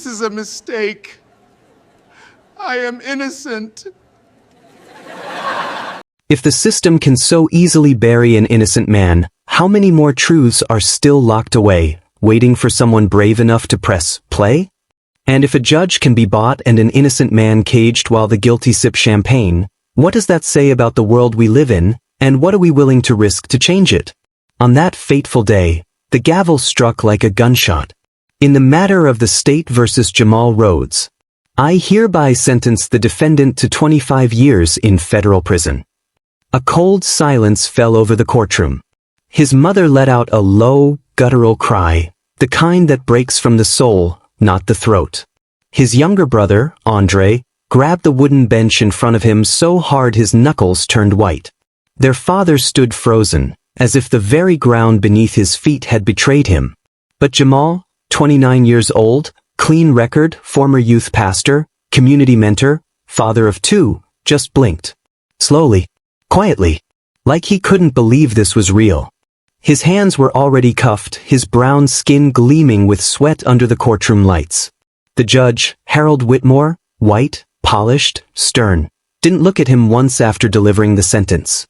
This is a mistake. I am innocent. If the system can so easily bury an innocent man, how many more truths are still locked away, waiting for someone brave enough to press play? And if a judge can be bought and an innocent man caged while the guilty sip champagne, what does that say about the world we live in, and what are we willing to risk to change it? On that fateful day, the gavel struck like a gunshot. In the matter of the state versus Jamal Rhodes, I hereby sentence the defendant to 25 years in federal prison. A cold silence fell over the courtroom. His mother let out a low, guttural cry, the kind that breaks from the soul, not the throat. His younger brother, Andre, grabbed the wooden bench in front of him so hard his knuckles turned white. Their father stood frozen, as if the very ground beneath his feet had betrayed him. But Jamal, 29 years old, clean record, former youth pastor, community mentor, father of two, just blinked. Slowly, quietly, like he couldn't believe this was real. His hands were already cuffed, his brown skin gleaming with sweat under the courtroom lights. The judge, Harold Whitmore, white, polished, stern, didn't look at him once after delivering the sentence.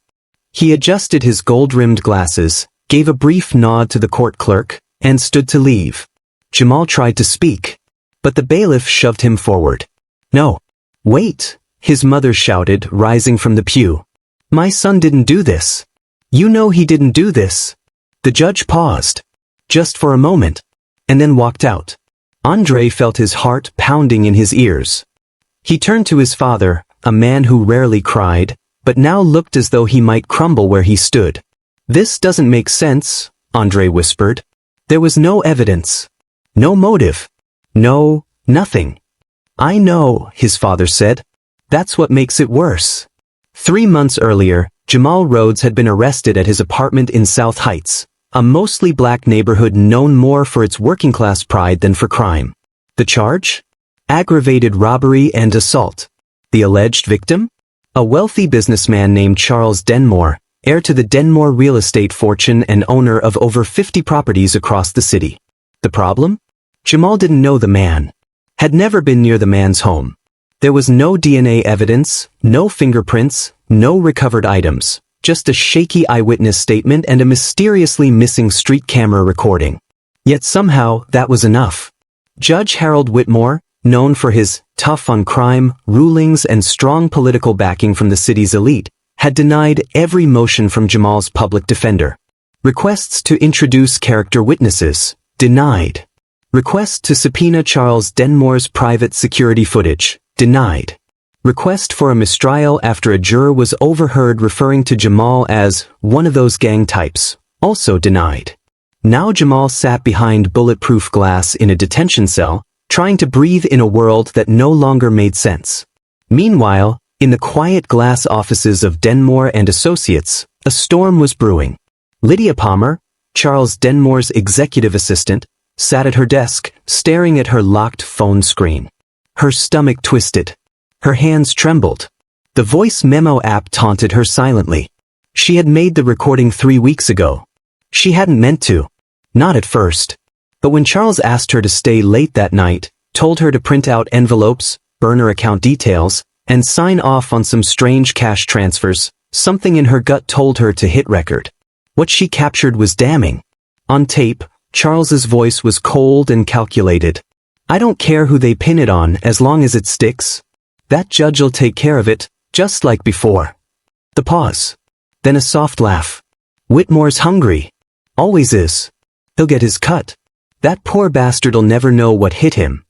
He adjusted his gold-rimmed glasses, gave a brief nod to the court clerk, and stood to leave. Jamal tried to speak, but the bailiff shoved him forward. "No. Wait," his mother shouted, rising from the pew. "My son didn't do this. You know he didn't do this." The judge paused, just for a moment, and then walked out. Andre felt his heart pounding in his ears. He turned to his father, a man who rarely cried, but now looked as though he might crumble where he stood. "This doesn't make sense," Andre whispered. "There was no evidence. No motive. No, nothing." "I know," his father said. "That's what makes it worse." 3 months earlier, Jamal Rhodes had been arrested at his apartment in South Heights, a mostly black neighborhood known more for its working-class pride than for crime. The charge? Aggravated robbery and assault. The alleged victim? A wealthy businessman named Charles Denmore, heir to the Denmore real estate fortune and owner of over 50 properties across the city. The problem? Jamal didn't know the man. Had never been near the man's home. There was no DNA evidence, no fingerprints, no recovered items, just a shaky eyewitness statement and a mysteriously missing street camera recording. Yet somehow, that was enough. Judge Harold Whitmore, known for his tough on crime rulings and strong political backing from the city's elite, had denied every motion from Jamal's public defender. Requests to introduce character witnesses, denied. Request to subpoena Charles Denmore's private security footage, denied. Request for a mistrial after a juror was overheard referring to Jamal as one of those gang types, also denied. Now Jamal sat behind bulletproof glass in a detention cell, trying to breathe in a world that no longer made sense. Meanwhile, in the quiet glass offices of Denmore and Associates, a storm was brewing. Lydia Palmer, Charles Denmore's executive assistant, sat at her desk, staring at her locked phone screen. Her stomach twisted. Her hands trembled. The voice memo app taunted her silently. She had made the recording 3 weeks ago. She hadn't meant to. Not at first. But when Charles asked her to stay late that night, told her to print out envelopes, burner account details, and sign off on some strange cash transfers, something in her gut told her to hit record. What she captured was damning. On tape, Charles's voice was cold and calculated. "I don't care who they pin it on as long as it sticks. That judge'll take care of it, just like before." The pause. Then a soft laugh. "Whitmore's hungry. Always is. He'll get his cut. That poor bastard'll never know what hit him."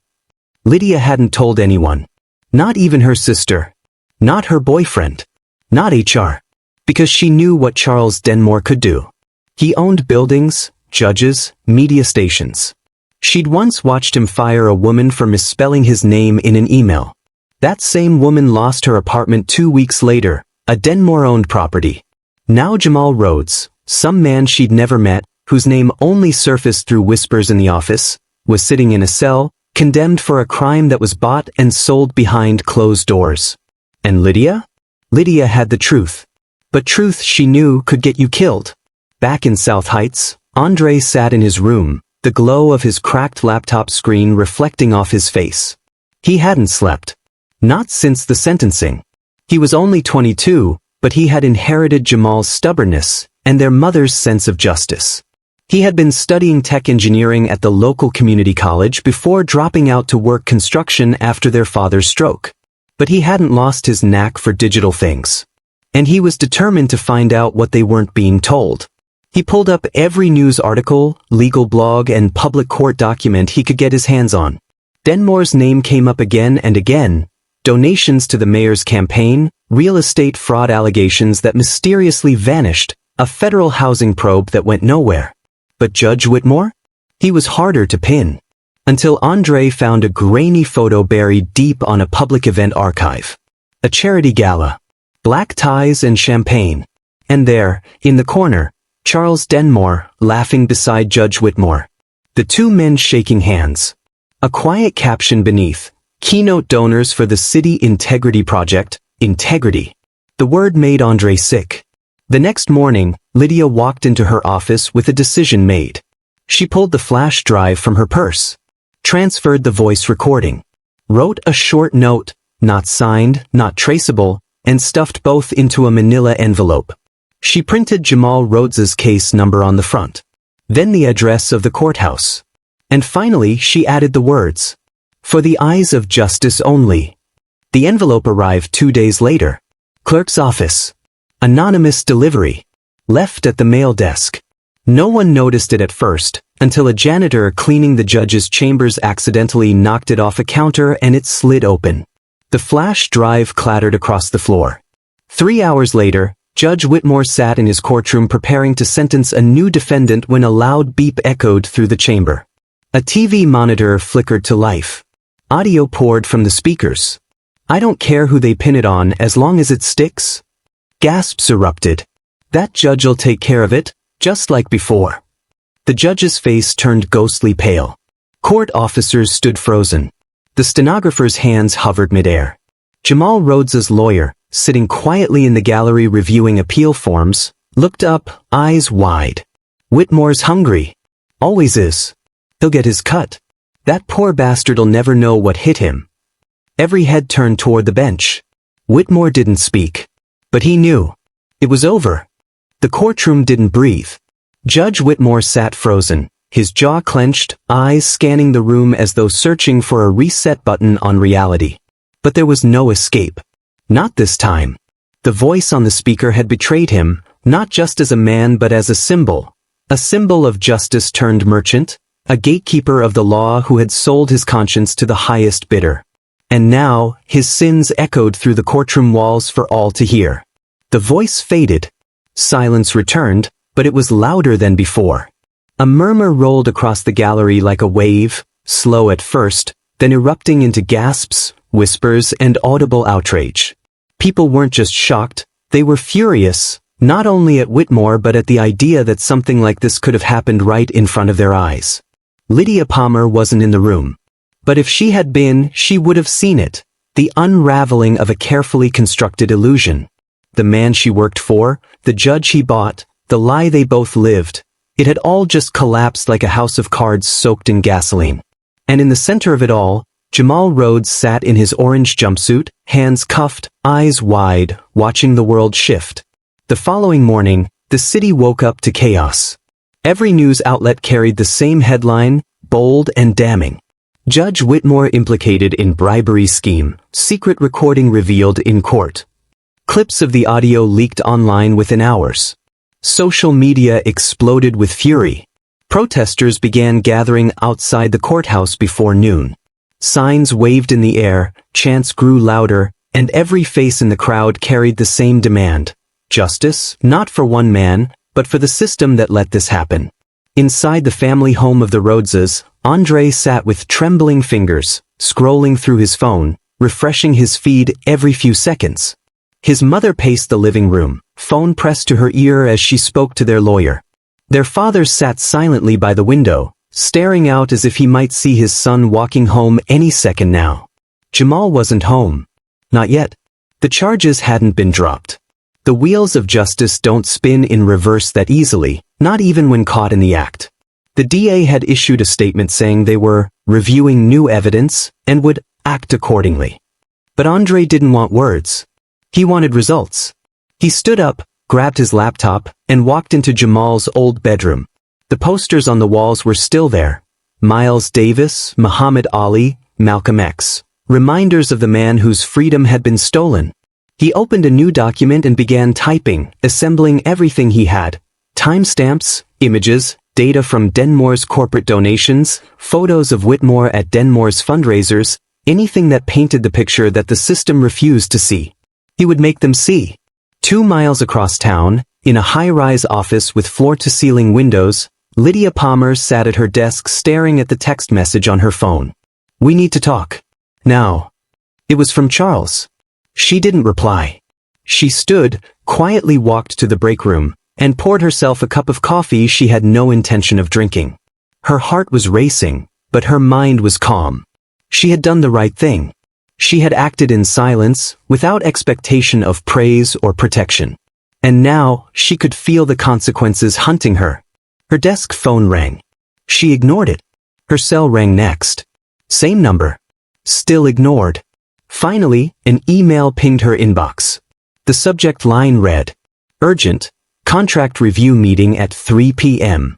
Lydia hadn't told anyone. Not even her sister. Not her boyfriend. Not HR. Because she knew what Charles Denmore could do. He owned buildings, judges, media stations. She'd once watched him fire a woman for misspelling his name in an email. That same woman lost her apartment 2 weeks later, a Denmore-owned property. Now Jamal Rhodes, some man she'd never met, whose name only surfaced through whispers in the office, was sitting in a cell, condemned for a crime that was bought and sold behind closed doors. And Lydia? Lydia had the truth. But truth she knew could get you killed. Back in South Heights, Andre sat in his room, the glow of his cracked laptop screen reflecting off his face. He hadn't slept. Not since the sentencing. He was only 22, but he had inherited Jamal's stubbornness and their mother's sense of justice. He had been studying tech engineering at the local community college before dropping out to work construction after their father's stroke. But he hadn't lost his knack for digital things. And he was determined to find out what they weren't being told. He pulled up every news article, legal blog, and public court document he could get his hands on. Denmore's name came up again and again. Donations to the mayor's campaign, real estate fraud allegations that mysteriously vanished, a federal housing probe that went nowhere. But Judge Whitmore? He was harder to pin. Until Andre found a grainy photo buried deep on a public event archive. A charity gala. Black ties and champagne. And there, in the corner, Charles Denmore, laughing beside Judge Whitmore. The two men shaking hands. A quiet caption beneath, keynote donors for the City Integrity Project, Integrity. The word made Andre sick. The next morning, Lydia walked into her office with a decision made. She pulled the flash drive from her purse. Transferred the voice recording. Wrote a short note, not signed, not traceable, and stuffed both into a manila envelope. She printed Jamal Rhodes's case number on the front. Then the address of the courthouse. And finally she added the words, "For the eyes of justice only." The envelope arrived 2 days later. Clerk's office. Anonymous delivery. Left at the mail desk. No one noticed it at first, until a janitor cleaning the judge's chambers accidentally knocked it off a counter and it slid open. The flash drive clattered across the floor. 3 hours later, Judge Whitmore sat in his courtroom preparing to sentence a new defendant when a loud beep echoed through the chamber. A TV monitor flickered to life. Audio poured from the speakers. "I don't care who they pin it on as long as it sticks." Gasps erupted. "That judge'll take care of it, just like before." The judge's face turned ghostly pale. Court officers stood frozen. The stenographer's hands hovered midair. Jamal Rhodes's lawyer, sitting quietly in the gallery reviewing appeal forms, looked up, eyes wide. "Whitmore's hungry. Always is. He'll get his cut. That poor bastard'll never know what hit him." Every head turned toward the bench. Whitmore didn't speak. But he knew. It was over. The courtroom didn't breathe. Judge Whitmore sat frozen, his jaw clenched, eyes scanning the room as though searching for a reset button on reality. But there was no escape. Not this time. The voice on the speaker had betrayed him, not just as a man but as a symbol. A symbol of justice turned merchant, a gatekeeper of the law who had sold his conscience to the highest bidder. And now, his sins echoed through the courtroom walls for all to hear. The voice faded. Silence returned, but it was louder than before. A murmur rolled across the gallery like a wave, slow at first, then erupting into gasps, whispers, and audible outrage. People weren't just shocked, they were furious, not only at Whitmore but at the idea that something like this could have happened right in front of their eyes. Lydia Palmer wasn't in the room. But if she had been, she would have seen it. The unraveling of a carefully constructed illusion. The man she worked for, the judge he bought, the lie they both lived. It had all just collapsed like a house of cards soaked in gasoline. And in the center of it all, Jamal Rhodes sat in his orange jumpsuit, hands cuffed, eyes wide, watching the world shift. The following morning, the city woke up to chaos. Every news outlet carried the same headline, bold and damning. Judge Whitmore implicated in bribery scheme, secret recording revealed in court. Clips of the audio leaked online within hours. Social media exploded with fury. Protesters began gathering outside the courthouse before noon. Signs waved in the air, chants grew louder, and every face in the crowd carried the same demand. Justice, not for one man, but for the system that let this happen. Inside the family home of the Rhodeses, Andre sat with trembling fingers, scrolling through his phone, refreshing his feed every few seconds. His mother paced the living room, phone pressed to her ear as she spoke to their lawyer. Their father sat silently by the window, staring out as if he might see his son walking home any second now. Jamal wasn't home. Not yet. The charges hadn't been dropped. The wheels of justice don't spin in reverse that easily, not even when caught in the act. The DA had issued a statement saying they were reviewing new evidence and would act accordingly. But Andre didn't want words. He wanted results. He stood up, grabbed his laptop, and walked into Jamal's old bedroom. The posters on the walls were still there. Miles Davis, Muhammad Ali, Malcolm X. Reminders of the man whose freedom had been stolen. He opened a new document and began typing, assembling everything he had. Timestamps, images, data from Denmore's corporate donations, photos of Whitmore at Denmore's fundraisers, anything that painted the picture that the system refused to see. He would make them see. 2 miles across town, in a high-rise office with floor-to-ceiling windows, Lydia Palmer sat at her desk staring at the text message on her phone. "We need to talk. Now." It was from Charles. She didn't reply. She stood, quietly walked to the break room, and poured herself a cup of coffee she had no intention of drinking. Her heart was racing, but her mind was calm. She had done the right thing. She had acted in silence, without expectation of praise or protection. And now, she could feel the consequences hunting her. Her desk phone rang. She ignored it. Her cell rang next. Same number. Still ignored. Finally, an email pinged her inbox. The subject line read, "Urgent, contract review meeting at 3 p.m.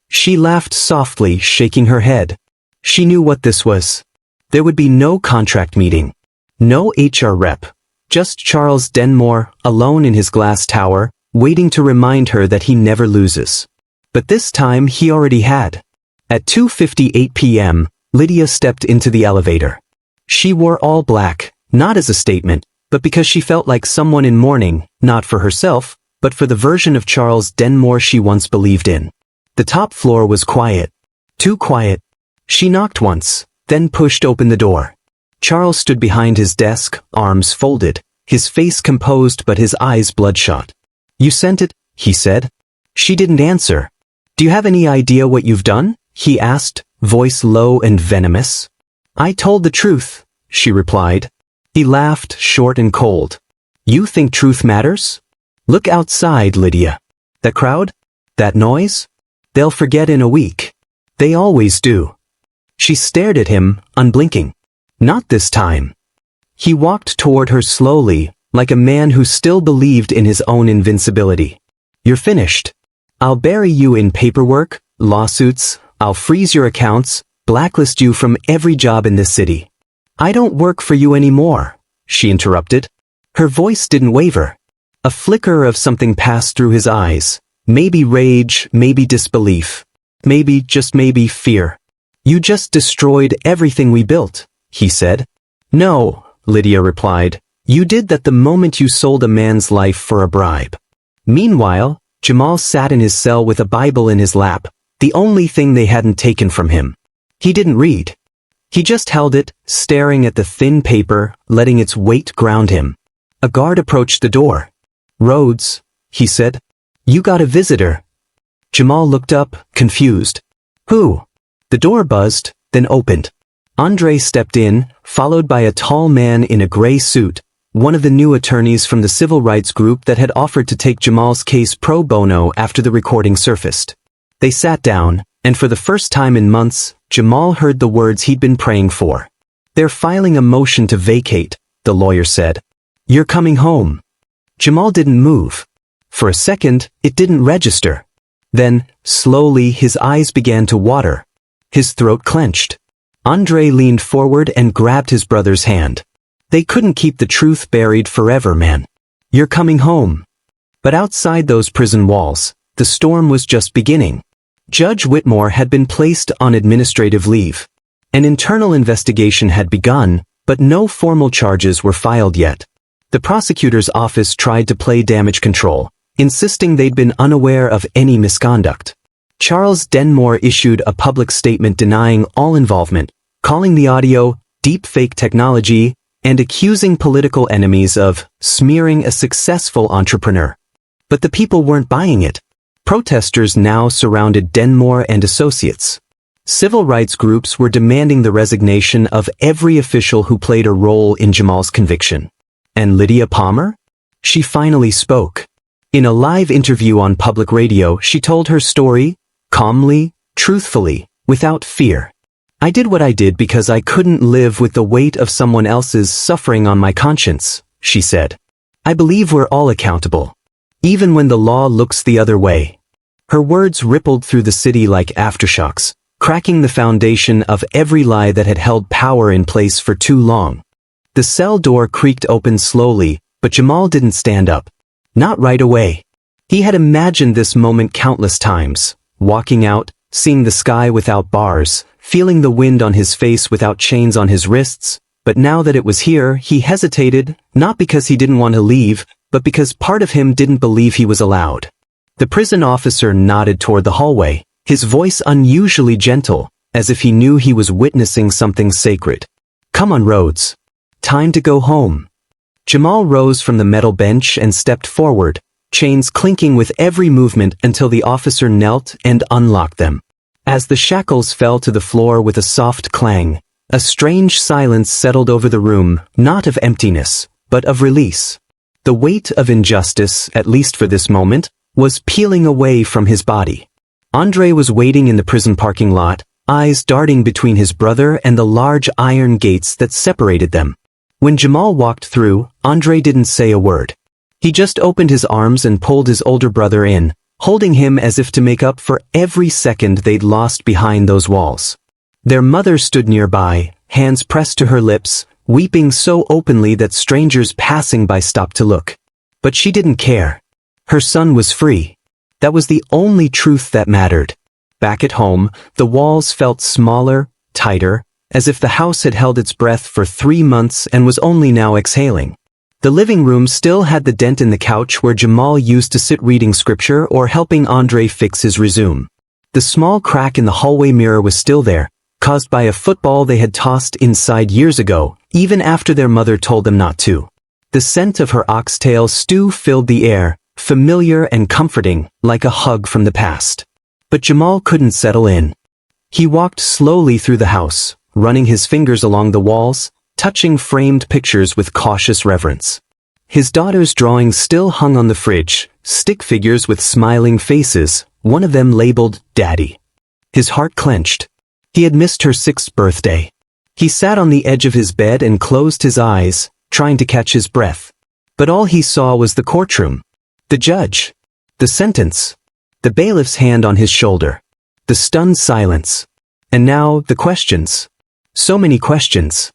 She laughed softly, shaking her head. She knew what this was. There would be no contract meeting. No HR rep. Just Charles Denmore, alone in his glass tower, waiting to remind her that he never loses. But this time he already had. At 2:58 p.m., Lydia stepped into the elevator. She wore all black, not as a statement, but because she felt like someone in mourning, not for herself, but for the version of Charles Denmore she once believed in. The top floor was quiet. Too quiet. She knocked once, then pushed open the door. Charles stood behind his desk, arms folded, his face composed but his eyes bloodshot. "You sent it?" he said. She didn't answer. "Do you have any idea what you've done?" he asked, voice low and venomous. "I told the truth," she replied. He laughed, short and cold. "You think truth matters? Look outside, Lydia. That crowd? That noise? They'll forget in a week. They always do." She stared at him, unblinking. "Not this time." He walked toward her slowly, like a man who still believed in his own invincibility. "You're finished. I'll bury you in paperwork, lawsuits, I'll freeze your accounts, blacklist you from every job in this city." "I don't work for you anymore," she interrupted. Her voice didn't waver. A flicker of something passed through his eyes. Maybe rage, maybe disbelief. Maybe, just maybe, fear. "You just destroyed everything we built," he said. "No," Lydia replied. "You did that the moment you sold a man's life for a bribe." Meanwhile, Jamal sat in his cell with a Bible in his lap, the only thing they hadn't taken from him. He didn't read. He just held it, staring at the thin paper, letting its weight ground him. A guard approached the door. "Rhodes," he said. "You got a visitor." Jamal looked up, confused. "Who?" The door buzzed, then opened. Andre stepped in, followed by a tall man in a gray suit, one of the new attorneys from the civil rights group that had offered to take Jamal's case pro bono after the recording surfaced. They sat down, and for the first time in months, Jamal heard the words he'd been praying for. "They're filing a motion to vacate," the lawyer said. "You're coming home." Jamal didn't move. For a second, it didn't register. Then, slowly, his eyes began to water. His throat clenched. Andre leaned forward and grabbed his brother's hand. "They couldn't keep the truth buried forever, man. You're coming home." But outside those prison walls, the storm was just beginning. Judge Whitmore had been placed on administrative leave. An internal investigation had begun, but no formal charges were filed yet. The prosecutor's office tried to play damage control, insisting they'd been unaware of any misconduct. Charles Denmore issued a public statement denying all involvement, calling the audio deepfake technology and accusing political enemies of smearing a successful entrepreneur. But the people weren't buying it. Protesters now surrounded Denmore and associates. Civil rights groups were demanding the resignation of every official who played a role in Jamal's conviction. And Lydia Palmer? She finally spoke. In a live interview on public radio, she told her story, calmly, truthfully, without fear. I did what I did because I couldn't live with the weight of someone else's suffering on my conscience, she said. I believe we're all accountable, even when the law looks the other way. Her words rippled through the city like aftershocks, cracking the foundation of every lie that had held power in place for too long. The cell door creaked open slowly, but Jamal didn't stand up. Not right away. He had imagined this moment countless times, walking out, seeing the sky without bars, feeling the wind on his face without chains on his wrists, but now that it was here, he hesitated, not because he didn't want to leave, but because part of him didn't believe he was allowed. The prison officer nodded toward the hallway, his voice unusually gentle, as if he knew he was witnessing something sacred. Come on, Rhodes. Time to go home. Jamal rose from the metal bench and stepped forward, chains clinking with every movement until the officer knelt and unlocked them. As the shackles fell to the floor with a soft clang, a strange silence settled over the room, not of emptiness, but of release. The weight of injustice, at least for this moment, was peeling away from his body. Andre was waiting in the prison parking lot, eyes darting between his brother and the large iron gates that separated them. When Jamal walked through, Andre didn't say a word. He just opened his arms and pulled his older brother in, holding him as if to make up for every second they'd lost behind those walls. Their mother stood nearby, hands pressed to her lips, weeping so openly that strangers passing by stopped to look. But she didn't care. Her son was free. That was the only truth that mattered. Back at home, the walls felt smaller, tighter, as if the house had held its breath for 3 months and was only now exhaling. The living room still had the dent in the couch where Jamal used to sit reading scripture or helping Andre fix his resume. The small crack in the hallway mirror was still there, caused by a football they had tossed inside years ago, even after their mother told them not to. The scent of her oxtail stew filled the air, familiar and comforting, like a hug from the past. But Jamal couldn't settle in. He walked slowly through the house, running his fingers along the walls, touching framed pictures with cautious reverence. His daughter's drawings still hung on the fridge, stick figures with smiling faces, one of them labeled Daddy. His heart clenched. He had missed her 6th birthday. He sat on the edge of his bed and closed his eyes, trying to catch his breath. But all he saw was the courtroom. The judge. The sentence. The bailiff's hand on his shoulder. The stunned silence. And now, the questions. So many questions.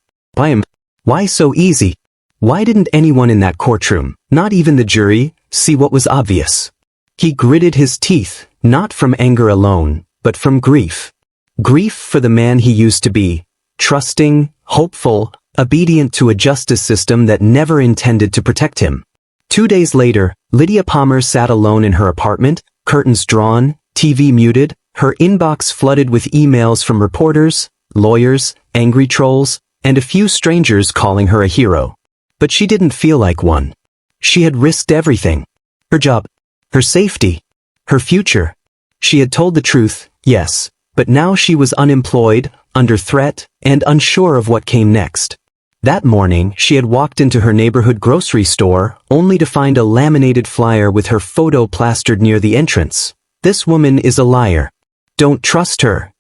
Why so easy? Why didn't anyone in that courtroom, not even the jury, see what was obvious? He gritted his teeth, not from anger alone, but from grief. Grief for the man he used to be, trusting, hopeful, obedient to a justice system that never intended to protect him. 2 days later, Lydia Palmer sat alone in her apartment, curtains drawn, TV muted, her inbox flooded with emails from reporters, lawyers, angry trolls, and a few strangers calling her a hero. But she didn't feel like one. She had risked everything. Her job, her safety, her future. She had told the truth, yes, but now she was unemployed, under threat, and unsure of what came next. That morning, she had walked into her neighborhood grocery store, only to find a laminated flyer with her photo plastered near the entrance. This woman is a liar. Don't trust her.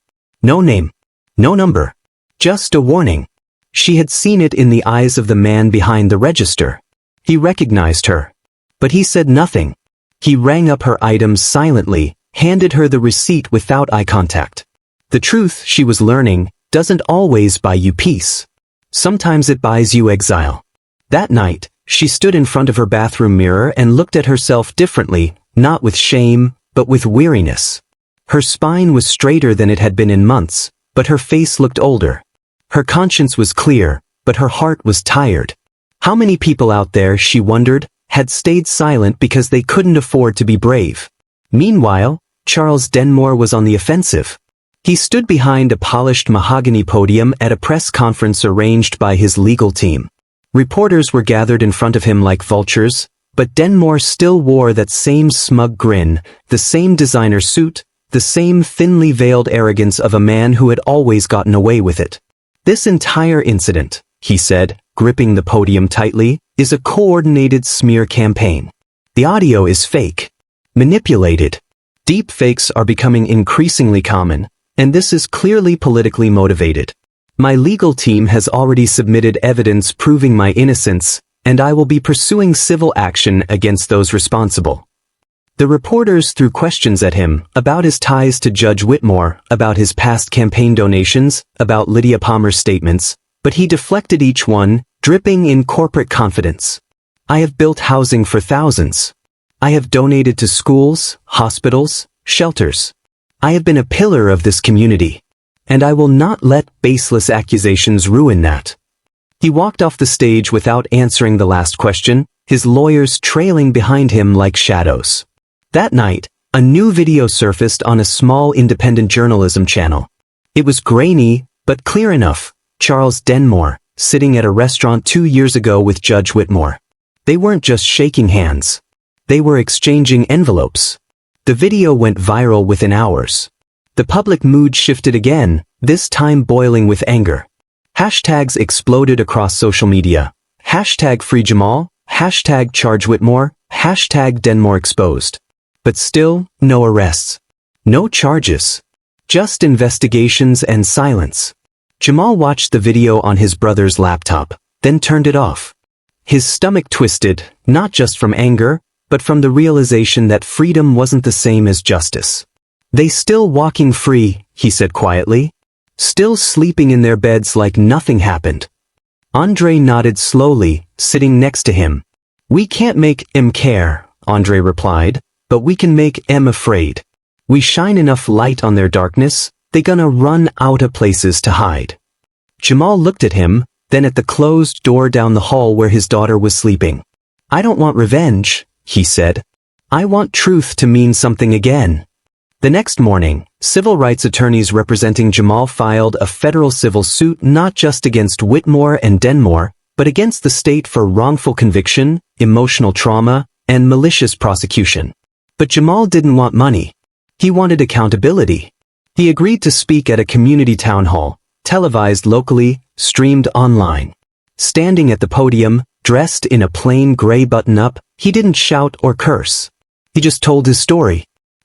No name. No number. Just a warning. She had seen it in the eyes of the man behind the register. He recognized her. But he said nothing. He rang up her items silently, handed her the receipt without eye contact. The truth, she was learning, doesn't always buy you peace. Sometimes it buys you exile. That night, she stood in front of her bathroom mirror and looked at herself differently, not with shame, but with weariness. Her spine was straighter than it had been in months, but her face looked older. Her conscience was clear, but her heart was tired. How many people out there, she wondered, had stayed silent because they couldn't afford to be brave? Meanwhile, Charles Denmore was on the offensive. He stood behind a polished mahogany podium at a press conference arranged by his legal team. Reporters were gathered in front of him like vultures, but Denmore still wore that same smug grin, the same designer suit, the same thinly veiled arrogance of a man who had always gotten away with it. This entire incident, he said, gripping the podium tightly, is a coordinated smear campaign. The audio is fake. Manipulated. Deep fakes are becoming increasingly common, And this is clearly politically motivated. My legal team has already submitted evidence proving my innocence, and I will be pursuing civil action against those responsible. The reporters threw questions at him about his ties to Judge Whitmore, about his past campaign donations, about Lydia Palmer's statements, but he deflected each one, dripping in corporate confidence. I have built housing for thousands. I have donated to schools, hospitals, shelters. I have been a pillar of this community. And I will not let baseless accusations ruin that. He walked off the stage without answering the last question, his lawyers trailing behind him like shadows. That night, a new video surfaced on a small independent journalism channel. It was grainy, but clear enough. Charles Denmore, sitting at a restaurant 2 years ago with Judge Whitmore. They weren't just shaking hands. They were exchanging envelopes. The video went viral within hours. The public mood shifted again, this time boiling with anger. Hashtags exploded across social media. Hashtag Free Jamal, hashtag Charge Whitmore, hashtag Denmore Exposed. But still, no arrests. No charges. Just investigations and silence. Jamal watched the video on his brother's laptop, then turned it off. His stomach twisted, not just from anger, but from the realization that freedom wasn't the same as justice. They still walking free, he said quietly. Still sleeping in their beds like nothing happened. Andre nodded slowly, sitting next to him. We can't make em care, Andre replied, but we can make em afraid. We shine enough light on their darkness, they gonna run out of places to hide. Jamal looked at him, then at the closed door down the hall where his daughter was sleeping. I don't want revenge, he said. I want truth to mean something again. The next morning, civil rights attorneys representing Jamal filed a federal civil suit not just against Whitmore and Denmore, but against the state for wrongful conviction, emotional trauma, and malicious prosecution. But Jamal didn't want money. He wanted accountability. He agreed to speak at a community town hall, televised locally, streamed online. Standing at the podium, dressed in a plain gray button-up, he didn't shout or curse. He just told his story.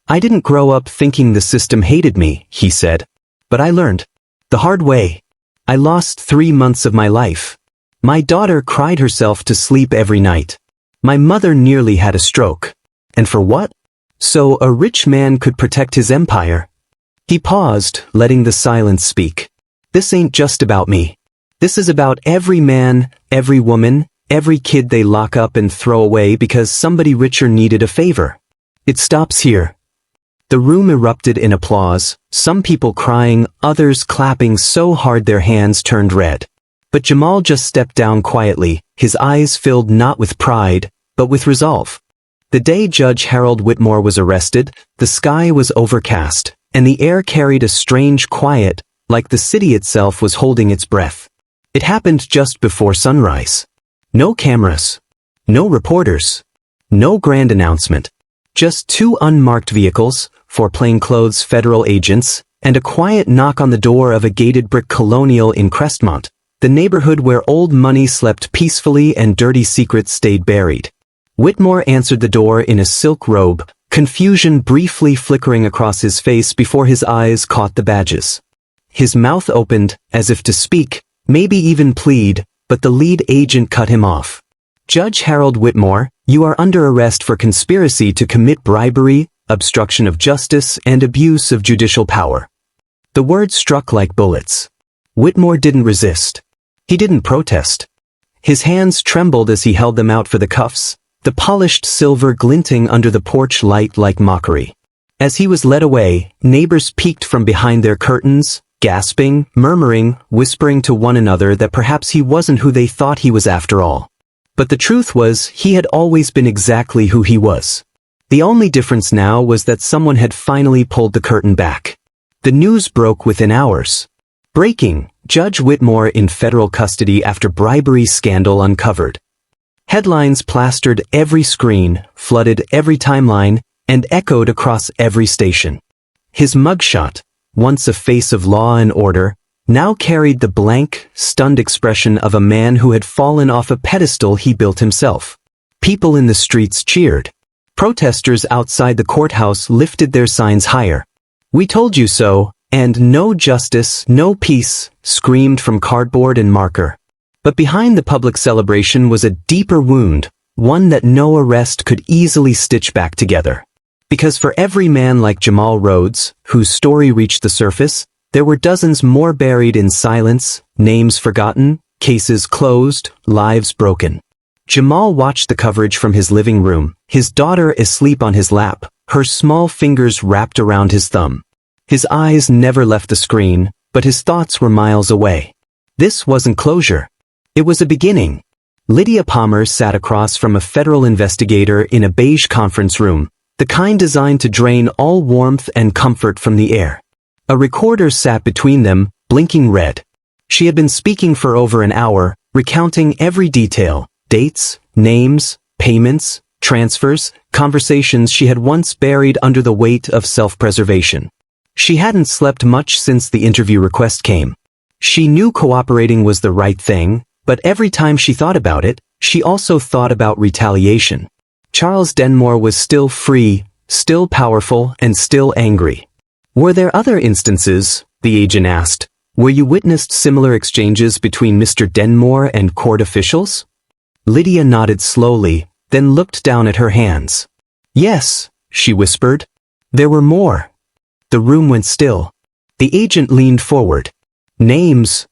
I didn't grow up thinking the system hated me, he said. But I learned. The hard way. I lost 3 months of my life. My daughter cried herself to sleep every night. My mother nearly had a stroke. And for what? So a rich man could protect his empire. He paused, letting the silence speak. This ain't just about me. This is about every man, every woman, every kid they lock up and throw away because somebody richer needed a favor. It stops here. The room erupted in applause, some people crying, others clapping so hard their hands turned red. But Jamal just stepped down quietly, his eyes filled not with pride, but with resolve. The day Judge Harold Whitmore was arrested, the sky was overcast, and the air carried a strange quiet, like the city itself was holding its breath. It happened just before sunrise. No cameras. No reporters. No grand announcement. Just 2 unmarked vehicles, 4 plainclothes federal agents, and a quiet knock on the door of a gated brick colonial in Crestmont, the neighborhood where old money slept peacefully and dirty secrets stayed buried. Whitmore answered the door in a silk robe, confusion briefly flickering across his face before his eyes caught the badges. His mouth opened, as if to speak, maybe even plead, but the lead agent cut him off. Judge Harold Whitmore, you are under arrest for conspiracy to commit bribery, obstruction of justice, and abuse of judicial power. The words struck like bullets. Whitmore didn't resist. He didn't protest. His hands trembled as he held them out for the cuffs, the polished silver glinting under the porch light like mockery. As he was led away, neighbors peeked from behind their curtains, gasping, murmuring, whispering to one another that perhaps he wasn't who they thought he was after all. But the truth was, he had always been exactly who he was. The only difference now was that someone had finally pulled the curtain back. The news broke within hours. Breaking, Judge Whitmore in federal custody after bribery scandal uncovered. Headlines plastered every screen, flooded every timeline, and echoed across every station. His mugshot, once a face of law and order, now carried the blank, stunned expression of a man who had fallen off a pedestal he built himself. People in the streets cheered. Protesters outside the courthouse lifted their signs higher. We told you so, and "No justice, no peace," screamed from cardboard and marker. But behind the public celebration was a deeper wound, one that no arrest could easily stitch back together. Because for every man like Jamal Rhodes, whose story reached the surface, there were dozens more buried in silence, names forgotten, cases closed, lives broken. Jamal watched the coverage from his living room, his daughter asleep on his lap, her small fingers wrapped around his thumb. His eyes never left the screen, but his thoughts were miles away. This wasn't closure. It was a beginning. Lydia Palmer sat across from a federal investigator in a beige conference room, the kind designed to drain all warmth and comfort from the air. A recorder sat between them, blinking red. She had been speaking for over an hour, recounting every detail, dates, names, payments, transfers, conversations she had once buried under the weight of self-preservation. She hadn't slept much since the interview request came. She knew cooperating was the right thing, but every time she thought about it, she also thought about retaliation. Charles Denmore was still free, still powerful, and still angry. Were there other instances, the agent asked, where you witnessed similar exchanges between Mr. Denmore and court officials? Lydia nodded slowly, then looked down at her hands. Yes, she whispered. There were more. The room went still. The agent leaned forward. Names.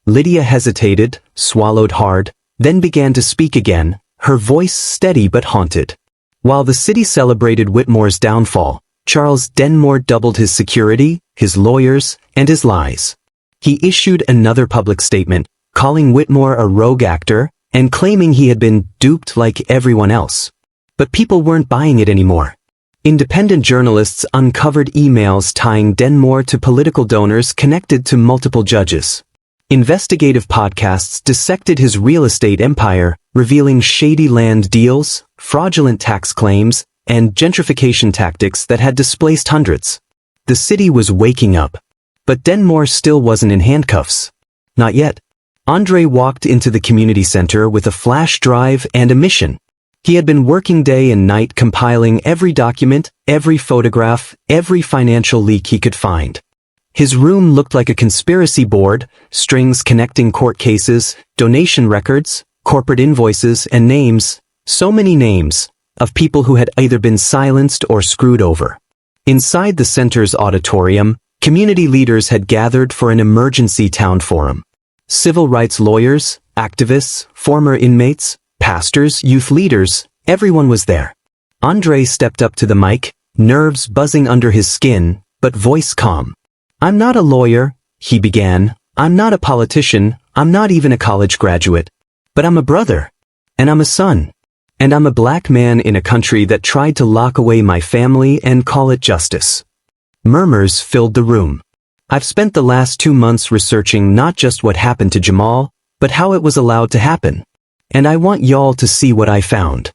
Lydia hesitated, swallowed hard, then began to speak again, her voice steady but haunted. While the city celebrated Whitmore's downfall, Charles Denmore doubled his security, his lawyers, and his lies. He issued another public statement, calling Whitmore a rogue actor, and claiming he had been duped like everyone else. But people weren't buying it anymore. Independent journalists uncovered emails tying Denmore to political donors connected to multiple judges. Investigative podcasts dissected his real estate empire, revealing shady land deals, fraudulent tax claims, and gentrification tactics that had displaced hundreds. The city was waking up. But Denmore still wasn't in handcuffs. Not yet. Andre walked into the community center with a flash drive and a mission. He had been working day and night compiling every document, every photograph, every financial leak he could find. His room looked like a conspiracy board, strings connecting court cases, donation records, corporate invoices, and names, so many names, of people who had either been silenced or screwed over. Inside the center's auditorium, community leaders had gathered for an emergency town forum. Civil rights lawyers, activists, former inmates, pastors, youth leaders, everyone was there. Andre stepped up to the mic, nerves buzzing under his skin, but voice calm. I'm not a lawyer, he began. I'm not a politician, I'm not even a college graduate. But I'm a brother. And I'm a son. And I'm a black man in a country that tried to lock away my family and call it justice. Murmurs filled the room. I've spent the last 2 months researching not just what happened to Jamal, but how it was allowed to happen. And I want y'all to see what I found.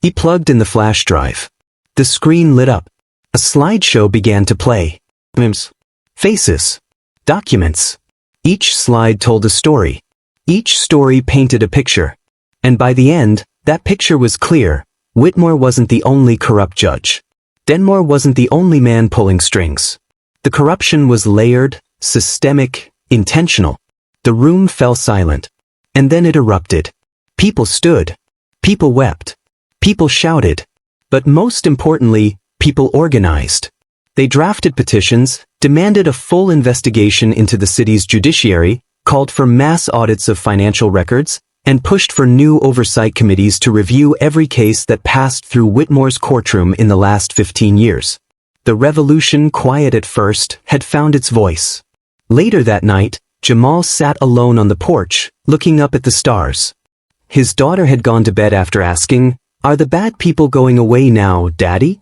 He plugged in the flash drive. The screen lit up. A slideshow began to play. Names. Faces. Documents. Each slide told a story. Each story painted a picture. And by the end, that picture was clear. Whitmore wasn't the only corrupt judge. Denmore wasn't the only man pulling strings. The corruption was layered, systemic, intentional. The room fell silent. And then it erupted. People stood. People wept. People shouted. But most importantly, people organized. They drafted petitions, demanded a full investigation into the city's judiciary, called for mass audits of financial records, and pushed for new oversight committees to review every case that passed through Whitmore's courtroom in the last 15 years. The revolution, quiet at first, had found its voice. Later that night, Jamal sat alone on the porch, looking up at the stars. His daughter had gone to bed after asking, "Are the bad people going away now, Daddy?"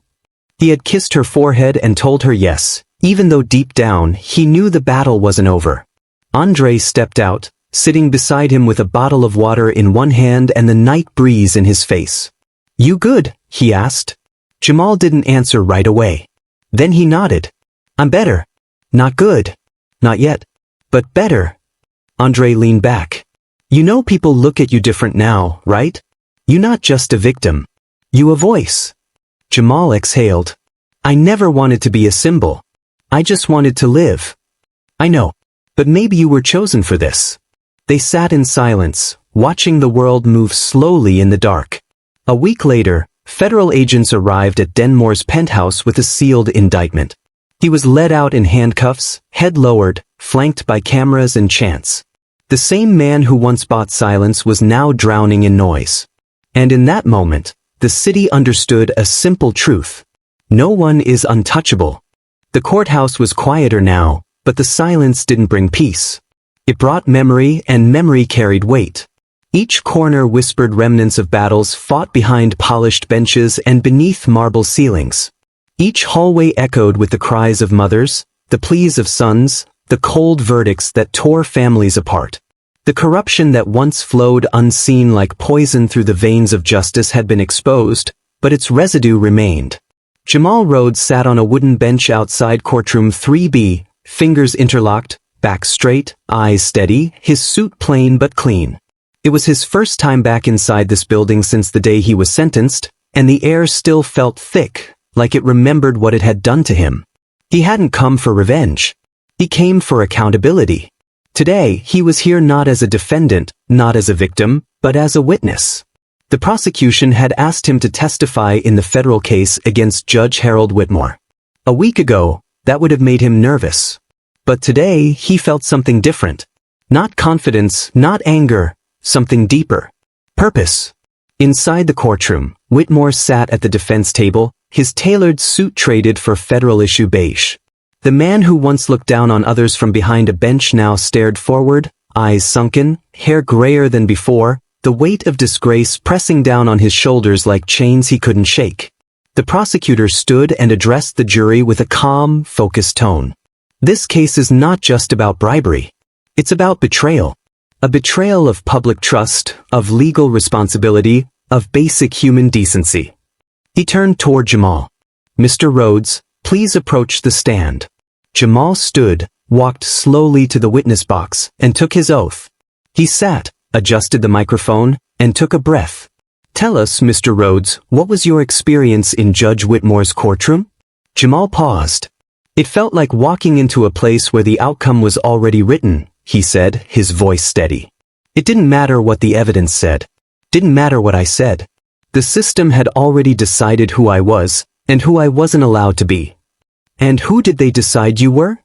He had kissed her forehead and told her yes, even though deep down he knew the battle wasn't over. Andre stepped out, sitting beside him with a bottle of water in one hand and the night breeze in his face. "You good?" he asked. Jamal didn't answer right away. Then he nodded. "I'm better. Not good. Not yet. But better." Andre leaned back. "You know people look at you different now, right? You're not just a victim. You a voice." Jamal exhaled. "I never wanted to be a symbol. I just wanted to live. I know. But maybe you were chosen for this. They sat in silence, watching the world move slowly in the dark. A week later, federal agents arrived at Denmore's penthouse with a sealed indictment. He was led out in handcuffs, head lowered, flanked by cameras and chants. The same man who once bought silence was now drowning in noise. And in that moment, the city understood a simple truth. No one is untouchable. The courthouse was quieter now, but the silence didn't bring peace. It brought memory, and memory carried weight. Each corner whispered remnants of battles fought behind polished benches and beneath marble ceilings. Each hallway echoed with the cries of mothers, the pleas of sons, the cold verdicts that tore families apart. The corruption that once flowed unseen like poison through the veins of justice had been exposed, but its residue remained. Jamal Rhodes sat on a wooden bench outside Courtroom 3B, fingers interlocked, back straight, eyes steady, his suit plain but clean. It was his first time back inside this building since the day he was sentenced, and the air still felt thick, like it remembered what it had done to him. He hadn't come for revenge. He came for accountability. Today, he was here not as a defendant, not as a victim, but as a witness. The prosecution had asked him to testify in the federal case against Judge Harold Whitmore. A week ago, that would have made him nervous. But today, he felt something different. Not confidence, not anger, something deeper. Purpose. Inside the courtroom, Whitmore sat at the defense table, his tailored suit traded for federal-issue beige. The man who once looked down on others from behind a bench now stared forward, eyes sunken, hair grayer than before, the weight of disgrace pressing down on his shoulders like chains he couldn't shake. The prosecutor stood and addressed the jury with a calm, focused tone. This case is not just about bribery. It's about betrayal. A betrayal of public trust, of legal responsibility, of basic human decency. He turned toward Jamal. Mr. Rhodes, please approach the stand. Jamal stood, walked slowly to the witness box, and took his oath. He sat, adjusted the microphone, and took a breath. Tell us, Mr. Rhodes, what was your experience in Judge Whitmore's courtroom? Jamal paused. It felt like walking into a place where the outcome was already written, he said, his voice steady. It didn't matter what the evidence said. Didn't matter what I said. The system had already decided who I was, and who I wasn't allowed to be. And who did they decide you were?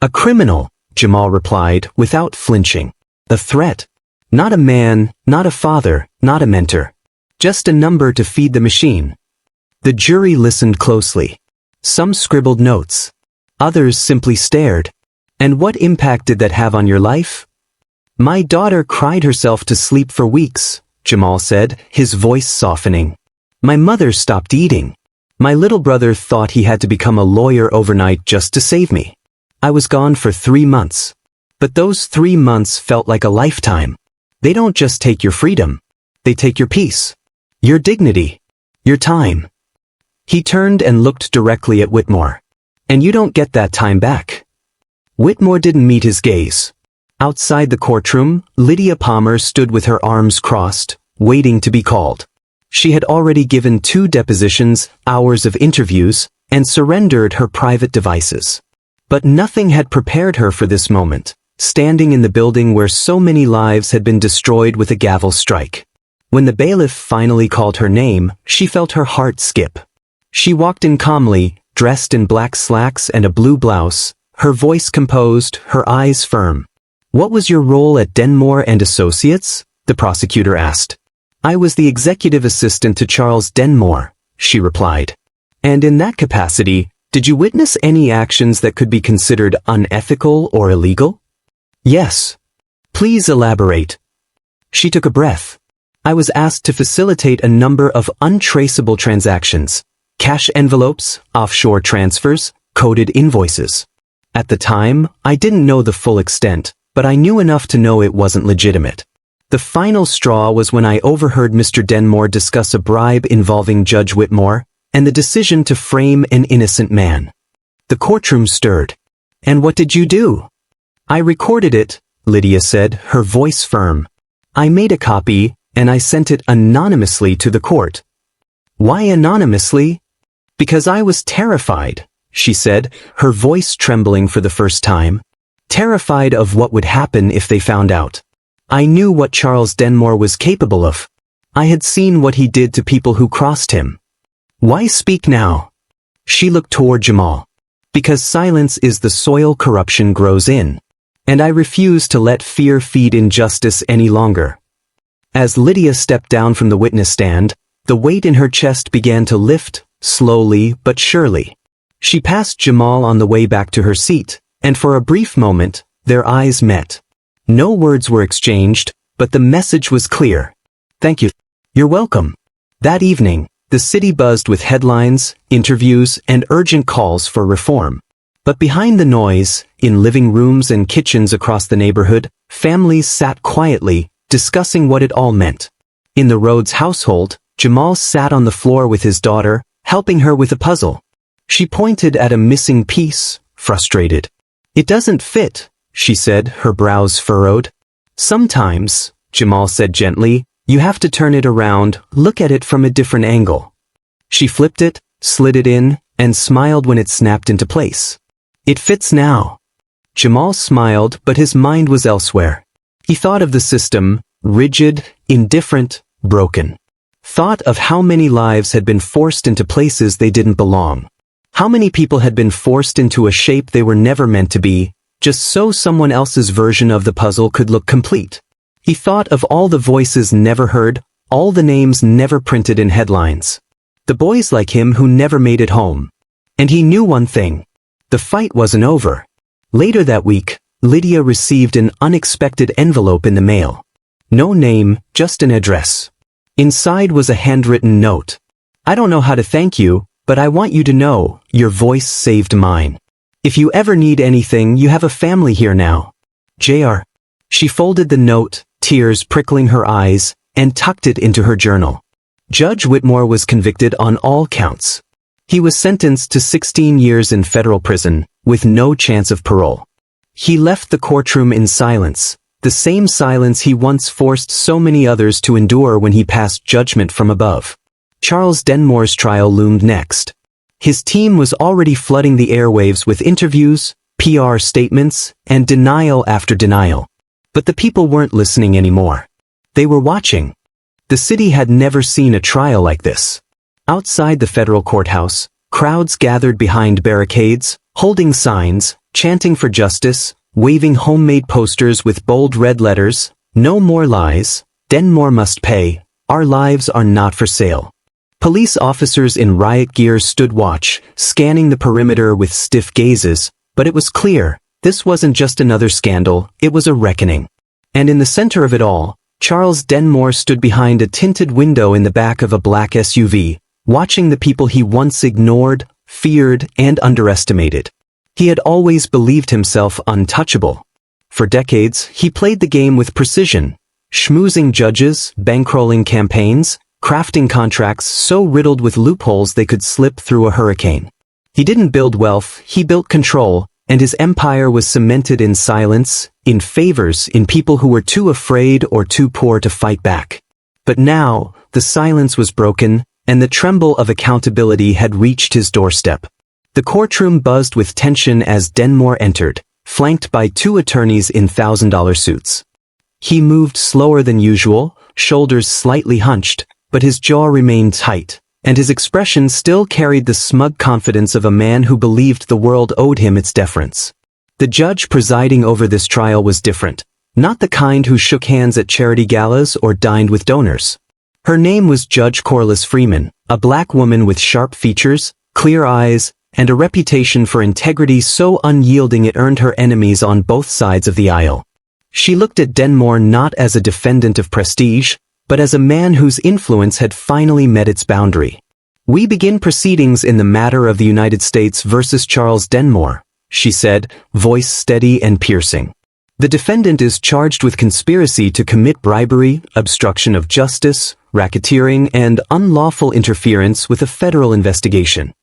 A criminal, Jamal replied, without flinching. A threat. Not a man, not a father, not a mentor. Just a number to feed the machine. The jury listened closely. Some scribbled notes. Others simply stared. And what impact did that have on your life? My daughter cried herself to sleep for weeks, Jamal said, his voice softening. My mother stopped eating. My little brother thought he had to become a lawyer overnight just to save me. I was gone for 3 months. But those 3 months felt like a lifetime. They don't just take your freedom. They take your peace. Your dignity. Your time. He turned and looked directly at Whitmore. And you don't get that time back. Whitmore didn't meet his gaze. Outside the courtroom, Lydia Palmer stood with her arms crossed, waiting to be called. She had already given 2 depositions, hours of interviews, and surrendered her private devices. But nothing had prepared her for this moment, standing in the building where so many lives had been destroyed with a gavel strike. When the bailiff finally called her name, she felt her heart skip. She walked in calmly, dressed in black slacks and a blue blouse, her voice composed, her eyes firm. What was your role at Denmore and Associates? The prosecutor asked. I was the executive assistant to Charles Denmore, she replied. And in that capacity, did you witness any actions that could be considered unethical or illegal? Yes. Please elaborate. She took a breath. I was asked to facilitate a number of untraceable transactions. Cash envelopes, offshore transfers, coded invoices. At the time, I didn't know the full extent, but I knew enough to know it wasn't legitimate. The final straw was when I overheard Mr. Denmore discuss a bribe involving Judge Whitmore, and the decision to frame an innocent man. The courtroom stirred. And what did you do? I recorded it, Lydia said, her voice firm. I made a copy, and I sent it anonymously to the court. Why anonymously? Because I was terrified, she said, her voice trembling for the first time. Terrified of what would happen if they found out. I knew what Charles Denmore was capable of. I had seen what he did to people who crossed him. Why speak now? She looked toward Jamal. Because silence is the soil corruption grows in. And I refuse to let fear feed injustice any longer. As Lydia stepped down from the witness stand, the weight in her chest began to lift, slowly but surely. She passed Jamal on the way back to her seat, and for a brief moment, their eyes met. No words were exchanged, but the message was clear. Thank you. You're welcome. That evening, the city buzzed with headlines, interviews, and urgent calls for reform. But behind the noise, in living rooms and kitchens across the neighborhood, families sat quietly, discussing what it all meant. In the Rhodes household, Jamal sat on the floor with his daughter, helping her with a puzzle. She pointed at a missing piece, frustrated. It doesn't fit, she said, her brows furrowed. Sometimes, Jamal said gently, you have to turn it around, look at it from a different angle. She flipped it, slid it in, and smiled when it snapped into place. It fits now. Jamal smiled, but his mind was elsewhere. He thought of the system, rigid, indifferent, broken. Thought of how many lives had been forced into places they didn't belong. How many people had been forced into a shape they were never meant to be, just so someone else's version of the puzzle could look complete. He thought of all the voices never heard, all the names never printed in headlines. The boys like him who never made it home. And he knew one thing. The fight wasn't over. Later that week, Lydia received an unexpected envelope in the mail. No name, just an address. Inside was a handwritten note. I don't know how to thank you, but I want you to know, your voice saved mine. If you ever need anything, you have a family here now. Jr. She folded the note, tears prickling her eyes, and tucked it into her journal. Judge Whitmore was convicted on all counts. He was sentenced to 16 years in federal prison, with no chance of parole. He left the courtroom in silence, the same silence he once forced so many others to endure when he passed judgment from above. Charles Denmore's trial loomed next. His team was already flooding the airwaves with interviews, PR statements, and denial after denial. But the people weren't listening anymore. They were watching. The city had never seen a trial like this. Outside the federal courthouse, crowds gathered behind barricades, holding signs, chanting for justice, waving homemade posters with bold red letters, "No more lies, Denmore must pay, our lives are not for sale." Police officers in riot gear stood watch, scanning the perimeter with stiff gazes, but it was clear, this wasn't just another scandal, it was a reckoning. And in the center of it all, Charles Denmore stood behind a tinted window in the back of a black SUV, watching the people he once ignored, feared, and underestimated. He had always believed himself untouchable. For decades, he played the game with precision, schmoozing judges, bankrolling campaigns, crafting contracts so riddled with loopholes they could slip through a hurricane. He didn't build wealth, he built control, and his empire was cemented in silence, in favors, in people who were too afraid or too poor to fight back. But now, the silence was broken, and the tremble of accountability had reached his doorstep. The courtroom buzzed with tension as Denmore entered, flanked by two attorneys in $1,000 suits. He moved slower than usual, shoulders slightly hunched, but his jaw remained tight, and his expression still carried the smug confidence of a man who believed the world owed him its deference. The judge presiding over this trial was different, not the kind who shook hands at charity galas or dined with donors. Her name was Judge Corliss Freeman, a black woman with sharp features, clear eyes, and a reputation for integrity so unyielding it earned her enemies on both sides of the aisle. She looked at Denmore not as a defendant of prestige, but as a man whose influence had finally met its boundary. "We begin proceedings in the matter of the United States versus Charles Denmore," she said, voice steady and piercing. "The defendant is charged with conspiracy to commit bribery, obstruction of justice, racketeering, and unlawful interference with a federal investigation."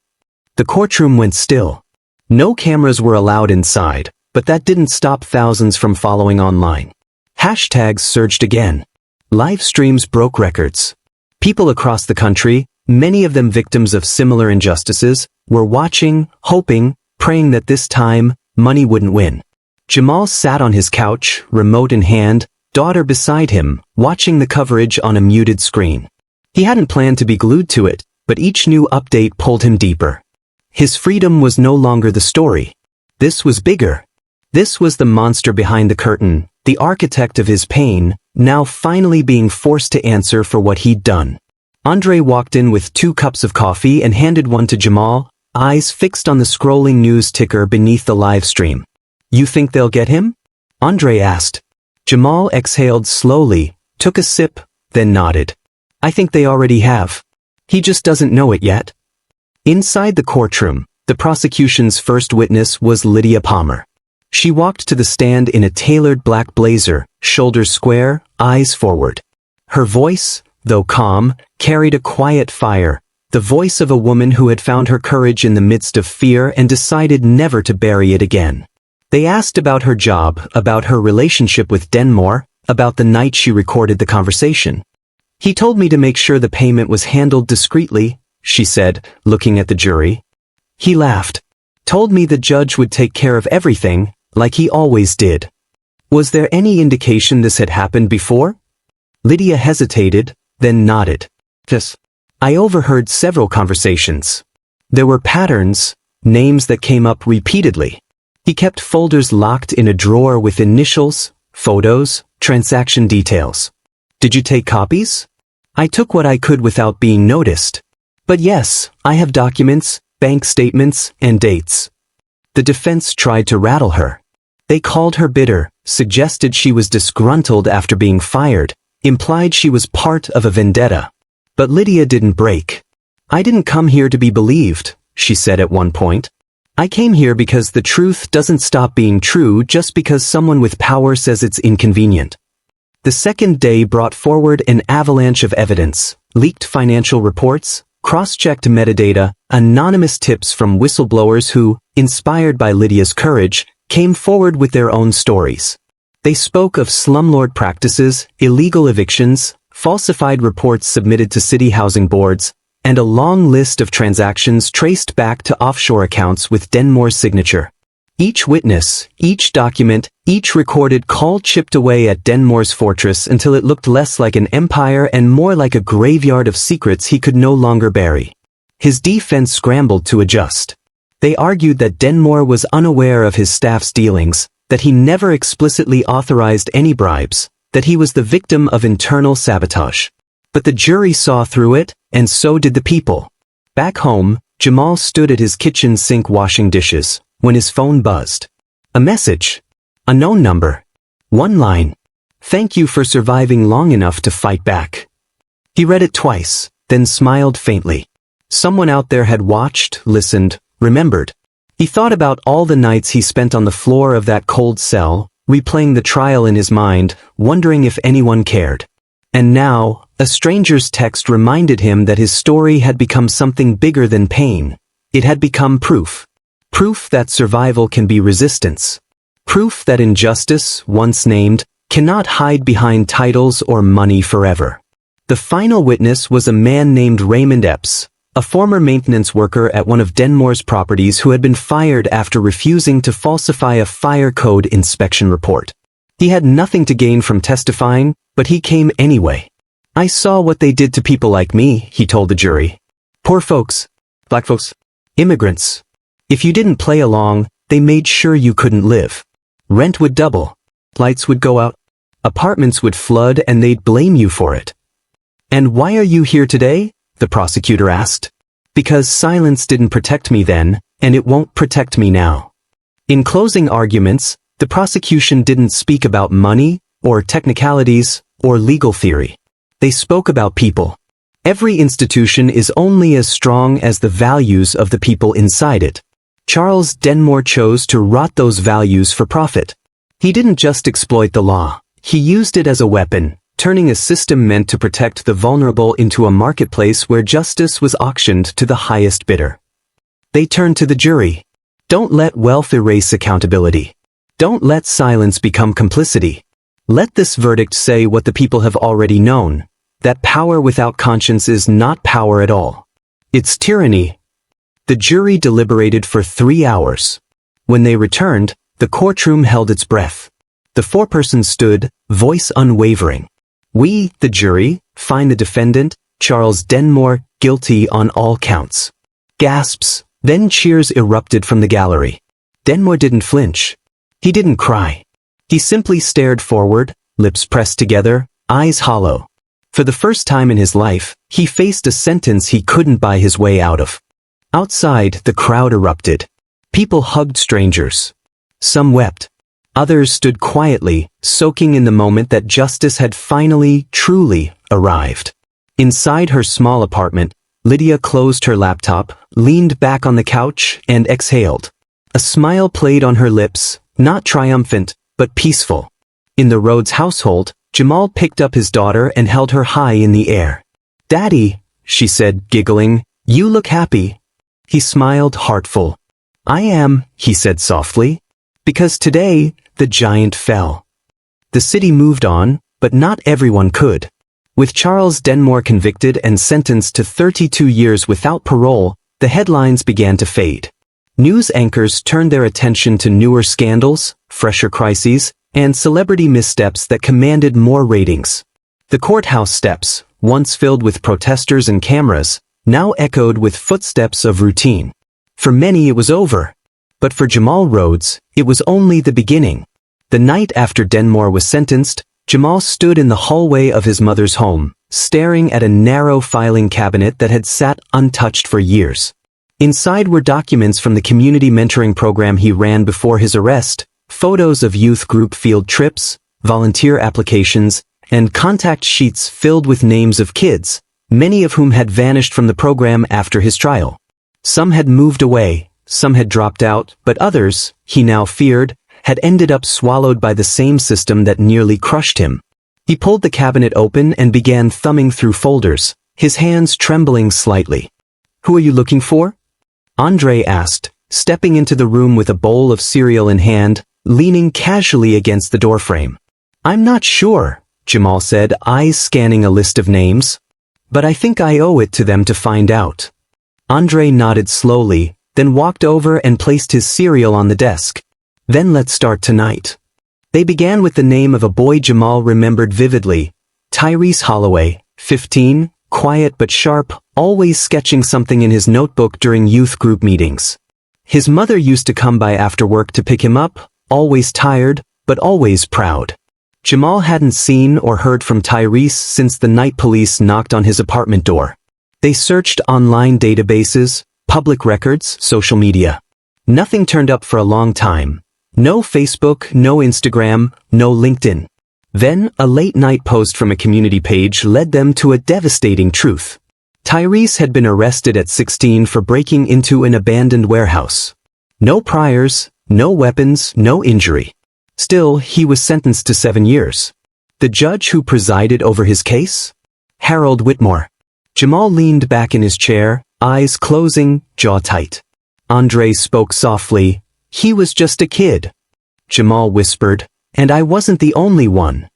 The courtroom went still. No cameras were allowed inside, but that didn't stop thousands from following online. Hashtags surged again. Live streams broke records. People across the country, many of them victims of similar injustices, were watching, hoping, praying that this time, money wouldn't win. Jamal sat on his couch, remote in hand, daughter beside him, watching the coverage on a muted screen. He hadn't planned to be glued to it, but each new update pulled him deeper. His freedom was no longer the story. This was bigger. This was the monster behind the curtain, the architect of his pain, now finally being forced to answer for what he'd done. Andre walked in with 2 cups of coffee and handed one to Jamal, eyes fixed on the scrolling news ticker beneath the live stream. "You think they'll get him?" Andre asked. Jamal exhaled slowly, took a sip, then nodded. "I think they already have. He just doesn't know it yet." Inside the courtroom, the prosecution's first witness was Lydia Palmer. She walked to the stand in a tailored black blazer, shoulders square, eyes forward. Her voice, though calm, carried a quiet fire, the voice of a woman who had found her courage in the midst of fear and decided never to bury it again. They asked about her job, about her relationship with Denmore, about the night she recorded the conversation. "He told me to make sure the payment was handled discreetly," she said, looking at the jury. "He laughed. Told me the judge would take care of everything, like he always did." "Was there any indication this had happened before?" Lydia hesitated, then nodded. "Yes. I overheard several conversations. There were patterns, names that came up repeatedly. He kept folders locked in a drawer with initials, photos, transaction details. Did you take copies?" "I took what I could without being noticed. But yes, I have documents, bank statements, and dates." The defense tried to rattle her. They called her bitter, suggested she was disgruntled after being fired, implied she was part of a vendetta. But Lydia didn't break. "I didn't come here to be believed," she said at one point. "I came here because the truth doesn't stop being true just because someone with power says it's inconvenient." The second day brought forward an avalanche of evidence, leaked financial reports, cross-checked metadata, anonymous tips from whistleblowers who, inspired by Lydia's courage, came forward with their own stories. They spoke of slumlord practices, illegal evictions, falsified reports submitted to city housing boards, and a long list of transactions traced back to offshore accounts with Denmore's signature. Each witness, each document, each recorded call chipped away at Denmore's fortress until it looked less like an empire and more like a graveyard of secrets he could no longer bury. His defense scrambled to adjust. They argued that Denmore was unaware of his staff's dealings, that he never explicitly authorized any bribes, that he was the victim of internal sabotage. But the jury saw through it, and so did the people. Back home, Jamal stood at his kitchen sink washing dishes, when his phone buzzed. A message. A known number. One line. "Thank you for surviving long enough to fight back." He read it twice, then smiled faintly. Someone out there had watched, listened, remembered. He thought about all the nights he spent on the floor of that cold cell, replaying the trial in his mind, wondering if anyone cared. And now, a stranger's text reminded him that his story had become something bigger than pain. It had become proof. Proof that survival can be resistance. Proof that injustice, once named, cannot hide behind titles or money forever. The final witness was a man named Raymond Epps, a former maintenance worker at one of Denmore's properties who had been fired after refusing to falsify a fire code inspection report. He had nothing to gain from testifying, but he came anyway. "I saw what they did to people like me," he told the jury. "Poor folks. Black folks. Immigrants. If you didn't play along, they made sure you couldn't live. Rent would double. Lights would go out. Apartments would flood and they'd blame you for it." "And why are you here today?" the prosecutor asked. "Because silence didn't protect me then, and it won't protect me now." In closing arguments, the prosecution didn't speak about money, or technicalities, or legal theory. They spoke about people. Every institution is only as strong as the values of the people inside it. Charles Denmore chose to rot those values for profit. He didn't just exploit the law, he used it as a weapon, turning a system meant to protect the vulnerable into a marketplace where justice was auctioned to the highest bidder. They turned to the jury. Don't let wealth erase accountability. Don't let silence become complicity. Let this verdict say what the people have already known. that power without conscience is not power at all. It's tyranny. The jury deliberated for 3 hours. When they returned, the courtroom held its breath. The foreperson stood, voice unwavering. We, the jury, find the defendant, Charles Denmore, guilty on all counts. Gasps, then cheers erupted from the gallery. Denmore didn't flinch. He didn't cry. He simply stared forward, lips pressed together, eyes hollow. For the first time in his life, he faced a sentence he couldn't buy his way out of. Outside, the crowd erupted. People hugged strangers. Some wept. Others stood quietly, soaking in the moment that justice had finally, truly, arrived. Inside her small apartment, Lydia closed her laptop, leaned back on the couch, and exhaled. A smile played on her lips, not triumphant, but peaceful. In the Rhodes household, Jamal picked up his daughter and held her high in the air. "Daddy," she said, giggling, "you look happy." He smiled, heartful. "I am," he said softly, "because today, the giant fell." The city moved on, but not everyone could. With Charles Denmore convicted and sentenced to 32 years without parole, the headlines began to fade. News anchors turned their attention to newer scandals, fresher crises, and celebrity missteps that commanded more ratings. The courthouse steps, once filled with protesters and cameras, now echoed with footsteps of routine. For many it was over. But for Jamal Rhodes, it was only the beginning. The night after Denmore was sentenced, Jamal stood in the hallway of his mother's home, staring at a narrow filing cabinet that had sat untouched for years. Inside were documents from the community mentoring program he ran before his arrest, photos of youth group field trips, volunteer applications, and contact sheets filled with names of kids, many of whom had vanished from the program after his trial. Some had moved away, some had dropped out, but others, he now feared, had ended up swallowed by the same system that nearly crushed him. He pulled the cabinet open and began thumbing through folders, his hands trembling slightly. "Who are you looking for?" Andre asked, stepping into the room with a bowl of cereal in hand, leaning casually against the doorframe. "I'm not sure," Jamal said, eyes scanning a list of names. "But I think I owe it to them to find out." Andre nodded slowly, then walked over and placed his cereal on the desk. "Then let's start tonight." They began with the name of a boy Jamal remembered vividly, Tyrese Holloway, 15, quiet but sharp, always sketching something in his notebook during youth group meetings. His mother used to come by after work to pick him up, always tired, but always proud. Jamal hadn't seen or heard from Tyrese since the night police knocked on his apartment door. They searched online databases, public records, social media. Nothing turned up for a long time. No Facebook, no Instagram, no LinkedIn. Then, a late-night post from a community page led them to a devastating truth. Tyrese had been arrested at 16 for breaking into an abandoned warehouse. No priors, no weapons, no injury. Still, he was sentenced to 7 years. The judge who presided over his case? Harold Whitmore. Jamal leaned back in his chair, eyes closing, jaw tight. Andre spoke softly. "He was just a kid." Jamal whispered, "And I wasn't the only one."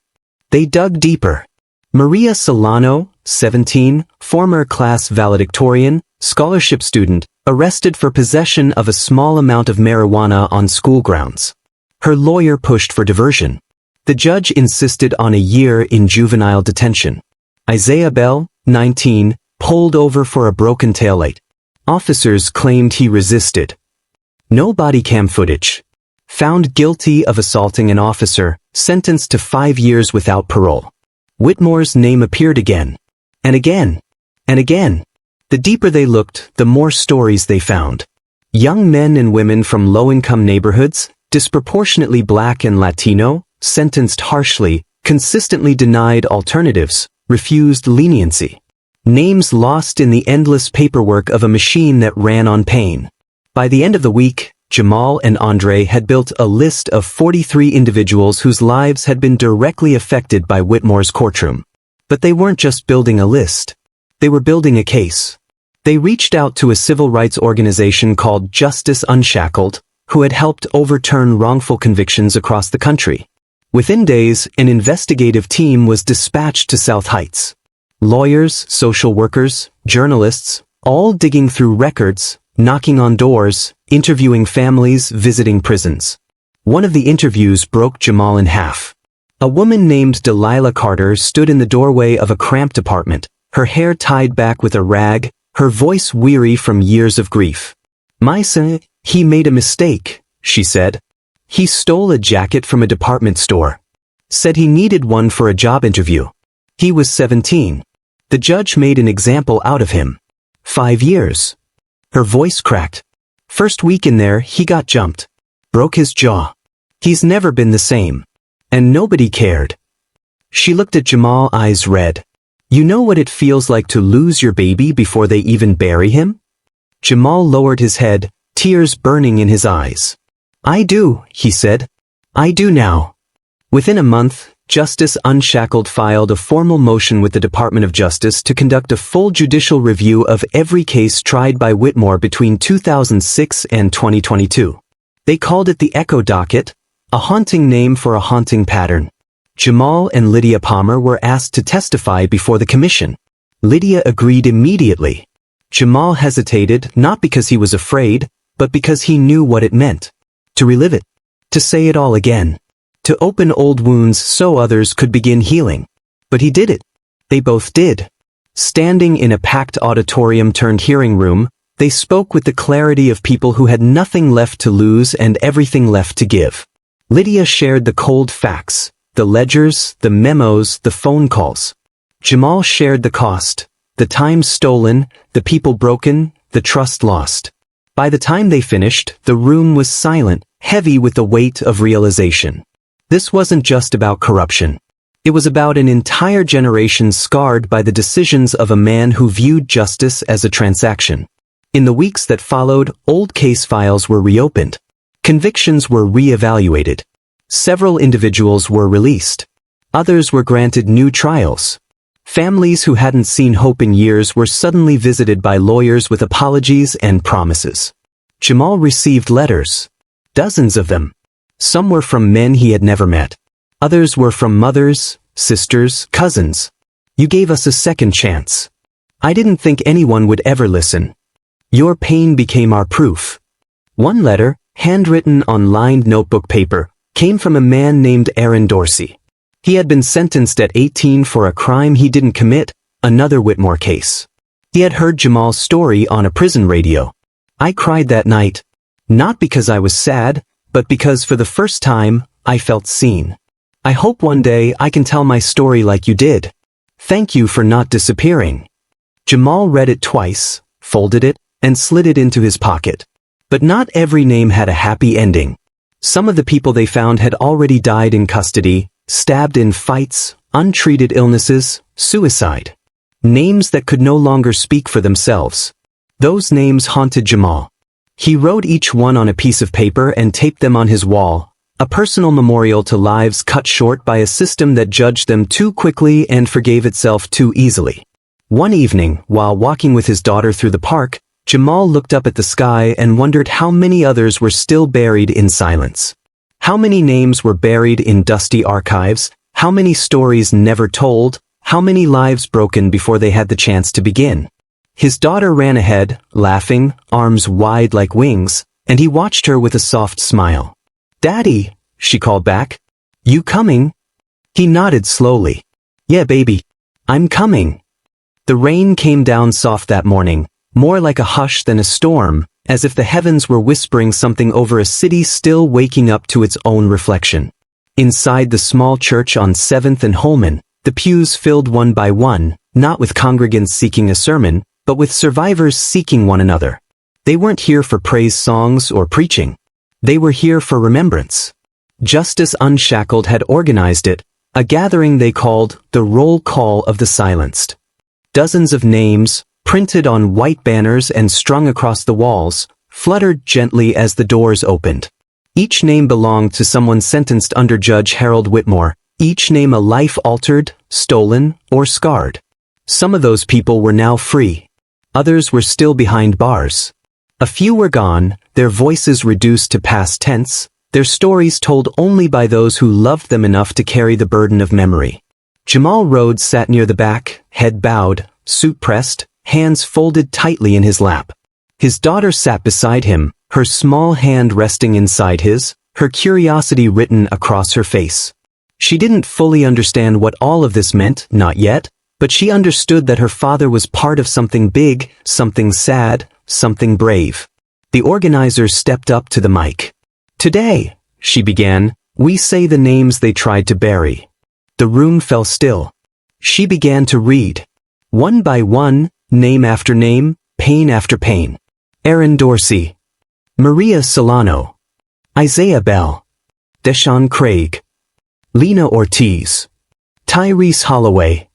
They dug deeper. Maria Solano, 17, former class valedictorian, scholarship student, arrested for possession of a small amount of marijuana on school grounds. Her lawyer pushed for diversion. The judge insisted on a year in juvenile detention. Isaiah Bell, 19, pulled over for a broken taillight. Officers claimed he resisted. No body cam footage. Found guilty of assaulting an officer, sentenced to 5 years without parole. Whitmore's name appeared again. And again. And again. The deeper they looked, the more stories they found. Young men and women from low-income neighborhoods, disproportionately Black and Latino, sentenced harshly, consistently denied alternatives, refused leniency. Names lost in the endless paperwork of a machine that ran on pain. By the end of the week, Jamal and Andre had built a list of 43 individuals whose lives had been directly affected by Whitmore's courtroom. But they weren't just building a list. They were building a case. They reached out to a civil rights organization called Justice Unshackled, who had helped overturn wrongful convictions across the country. Within days, an investigative team was dispatched to South Heights. Lawyers, social workers, journalists, all digging through records, knocking on doors, interviewing families, visiting prisons. One of the interviews broke Jamal in half. A woman named Delilah Carter stood in the doorway of a cramped apartment, her hair tied back with a rag, her voice weary from years of grief. "My son, he made a mistake," she said. "He stole a jacket from a department store. Said he needed one for a job interview. He was 17. The judge made an example out of him. 5 years." Her voice cracked. "First week in there, he got jumped. Broke his jaw. He's never been the same. And nobody cared." She looked at Jamal, eyes red. "You know what it feels like to lose your baby before they even bury him?" Jamal lowered his head, tears burning in his eyes. "I do," he said. "I do now." Within a month, Justice Unshackled filed a formal motion with the Department of Justice to conduct a full judicial review of every case tried by Whitmore between 2006 and 2022. They called it the Echo Docket, a haunting name for a haunting pattern. Jamal and Lydia Palmer were asked to testify before the commission. Lydia agreed immediately. Jamal hesitated not because he was afraid, but because he knew what it meant. To relive it. To say it all again. To open old wounds so others could begin healing. But he did it. They both did. Standing in a packed auditorium turned hearing room, they spoke with the clarity of people who had nothing left to lose and everything left to give. Lydia shared the cold facts, the ledgers, the memos, the phone calls. Jamal shared the cost, the time stolen, the people broken, the trust lost. By the time they finished, the room was silent, heavy with the weight of realization. This wasn't just about corruption. It was about an entire generation scarred by the decisions of a man who viewed justice as a transaction. In the weeks that followed, old case files were reopened. Convictions were re-evaluated. Several individuals were released. Others were granted new trials. Families who hadn't seen hope in years were suddenly visited by lawyers with apologies and promises. Jamal received letters. Dozens of them. Some were from men he had never met. Others were from mothers, sisters, cousins. "You gave us a second chance. I didn't think anyone would ever listen. Your pain became our proof." One letter, handwritten on lined notebook paper, came from a man named Aaron Dorsey. He had been sentenced at 18 for a crime he didn't commit, another Whitmore case. He had heard Jamal's story on a prison radio. "I cried that night. Not because I was sad, but because for the first time, I felt seen. I hope one day I can tell my story like you did. Thank you for not disappearing." Jamal read it twice, folded it, and slid it into his pocket. But not every name had a happy ending. Some of the people they found had already died in custody, stabbed in fights, untreated illnesses, suicide. Names that could no longer speak for themselves. Those names haunted Jamal. He wrote each one on a piece of paper and taped them on his wall, a personal memorial to lives cut short by a system that judged them too quickly and forgave itself too easily. One evening, while walking with his daughter through the park, Jamal looked up at the sky and wondered how many others were still buried in silence. How many names were buried in dusty archives, how many stories never told, how many lives broken before they had the chance to begin. His daughter ran ahead, laughing, arms wide like wings, and he watched her with a soft smile. "Daddy," she called back. "You coming?" He nodded slowly. "Yeah, baby. I'm coming." The rain came down soft that morning, more like a hush than a storm, as if the heavens were whispering something over a city still waking up to its own reflection. Inside the small church on 7th and Holman, the pews filled one by one, not with congregants seeking a sermon, but with survivors seeking one another. They weren't here for praise songs or preaching. They were here for remembrance. Justice Unshackled had organized it, a gathering they called the Roll Call of the Silenced. Dozens of names, printed on white banners and strung across the walls, fluttered gently as the doors opened. Each name belonged to someone sentenced under Judge Harold Whitmore, each name a life altered, stolen, or scarred. Some of those people were now free. Others were still behind bars. A few were gone, their voices reduced to past tense, their stories told only by those who loved them enough to carry the burden of memory. Jamal Rhodes sat near the back, head bowed, suit pressed, hands folded tightly in his lap. His daughter sat beside him, her small hand resting inside his, her curiosity written across her face. She didn't fully understand what all of this meant, not yet, but she understood that her father was part of something big, something sad, something brave. The organizer stepped up to the mic. "Today," she began, "we say the names they tried to bury." The room fell still. She began to read. One by one, name after name, pain after pain. Aaron Dorsey. Maria Solano. Isaiah Bell. Deshaun Craig. Lena Ortiz. Tyrese Holloway.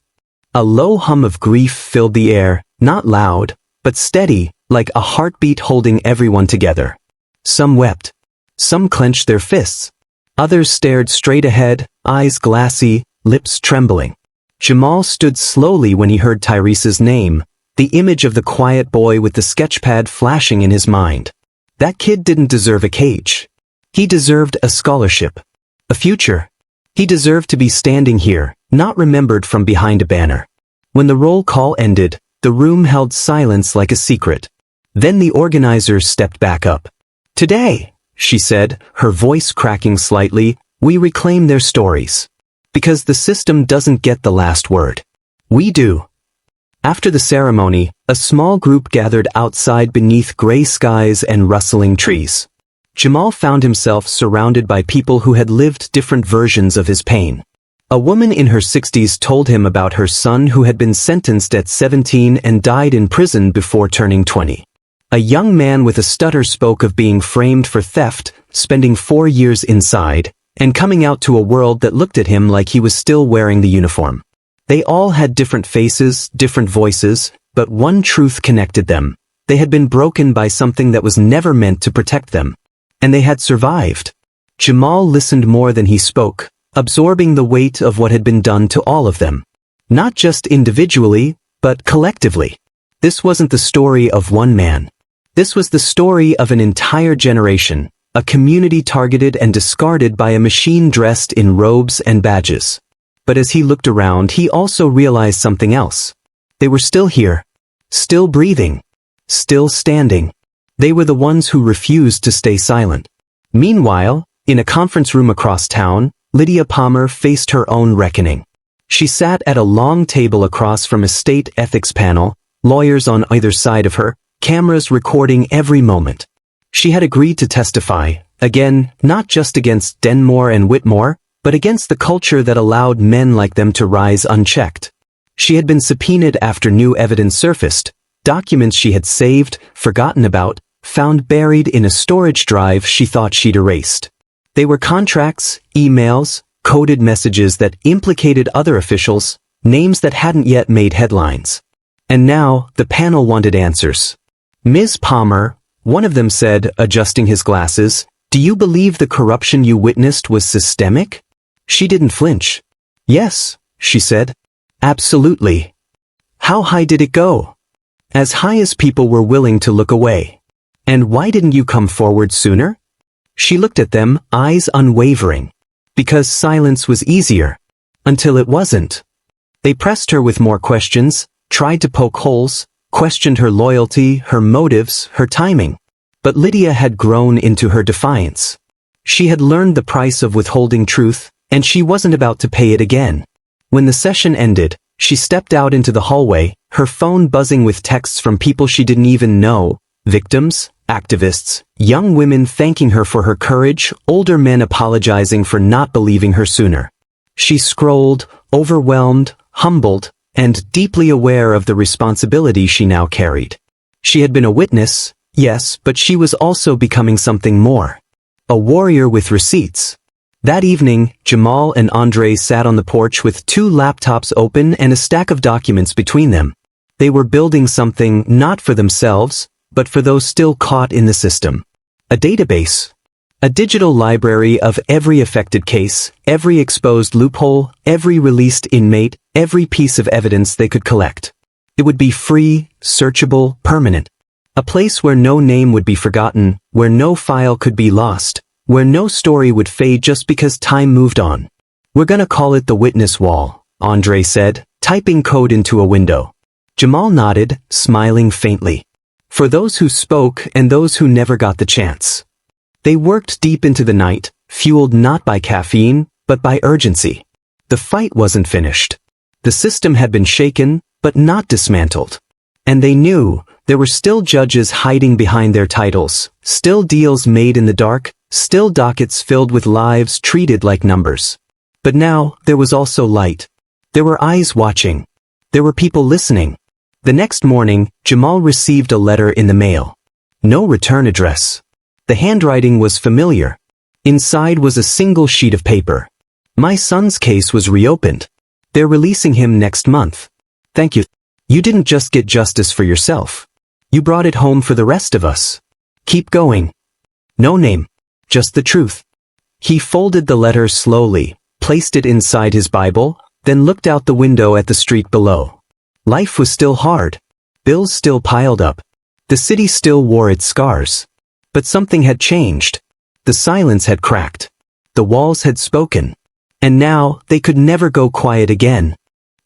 A low hum of grief filled the air, not loud, but steady, like a heartbeat holding everyone together. Some wept. Some clenched their fists. Others stared straight ahead, eyes glassy, lips trembling. Jamal stood slowly when he heard Tyrese's name, the image of the quiet boy with the sketchpad flashing in his mind. That kid didn't deserve a cage. He deserved a scholarship. A future. He deserved to be standing here, not remembered from behind a banner. When the roll call ended, the room held silence like a secret. Then the organizer stepped back up. "Today," she said, her voice cracking slightly, "we reclaim their stories. Because the system doesn't get the last word. We do." After the ceremony, a small group gathered outside beneath gray skies and rustling trees. Jamal found himself surrounded by people who had lived different versions of his pain. A woman in her 60s told him about her son who had been sentenced at 17 and died in prison before turning 20. A young man with a stutter spoke of being framed for theft, spending 4 years inside, and coming out to a world that looked at him like he was still wearing the uniform. They all had different faces, different voices, but one truth connected them. They had been broken by something that was never meant to protect them. And they had survived. Jamal listened more than he spoke, absorbing the weight of what had been done to all of them. Not just individually, but collectively. This wasn't the story of one man. This was the story of an entire generation, a community targeted and discarded by a machine dressed in robes and badges. But as he looked around, he also realized something else. They were still here. Still breathing. Still standing. They were the ones who refused to stay silent. Meanwhile, in a conference room across town, Lydia Palmer faced her own reckoning. She sat at a long table across from a state ethics panel, lawyers on either side of her, cameras recording every moment. She had agreed to testify, again, not just against Denmore and Whitmore, but against the culture that allowed men like them to rise unchecked. She had been subpoenaed after new evidence surfaced, documents she had saved, forgotten about, found buried in a storage drive she thought she'd erased. They were contracts, emails, coded messages that implicated other officials, names that hadn't yet made headlines. And now, the panel wanted answers. "Ms. Palmer," one of them said, adjusting his glasses, "do you believe the corruption you witnessed was systemic?" She didn't flinch. "Yes," she said. "Absolutely." "How high did it go?" "As high as people were willing to look away." "And why didn't you come forward sooner?" She looked at them, eyes unwavering. "Because silence was easier. Until it wasn't." They pressed her with more questions, tried to poke holes, questioned her loyalty, her motives, her timing. But Lydia had grown into her defiance. She had learned the price of withholding truth, and she wasn't about to pay it again. When the session ended, she stepped out into the hallway, her phone buzzing with texts from people she didn't even know, victims, activists, young women thanking her for her courage, older men apologizing for not believing her sooner. She scrolled, overwhelmed, humbled, and deeply aware of the responsibility she now carried. She had been a witness, yes, but she was also becoming something more. A warrior with receipts. That evening, Jamal and Andre sat on the porch with 2 laptops open and a stack of documents between them. They were building something not for themselves, but for those still caught in the system. A database. A digital library of every affected case, every exposed loophole, every released inmate, every piece of evidence they could collect. It would be free, searchable, permanent. A place where no name would be forgotten, where no file could be lost, where no story would fade just because time moved on. "We're gonna call it the witness wall," Andre said, typing code into a window. Jamal nodded, smiling faintly. For those who spoke and those who never got the chance. They worked deep into the night, fueled not by caffeine, but by urgency. The fight wasn't finished. The system had been shaken, but not dismantled. And they knew there were still judges hiding behind their titles, still deals made in the dark, still dockets filled with lives treated like numbers. But now, there was also light. There were eyes watching. There were people listening. The next morning, Jamal received a letter in the mail. No return address. The handwriting was familiar. Inside was a single sheet of paper. My son's case was reopened. They're releasing him next month. Thank you. You didn't just get justice for yourself. You brought it home for the rest of us. Keep going. No name. Just the truth. He folded the letter slowly, placed it inside his Bible, then looked out the window at the street below. Life was still hard. Bills still piled up. The city still wore its scars. But something had changed. The silence had cracked. The walls had spoken. And now, they could never go quiet again.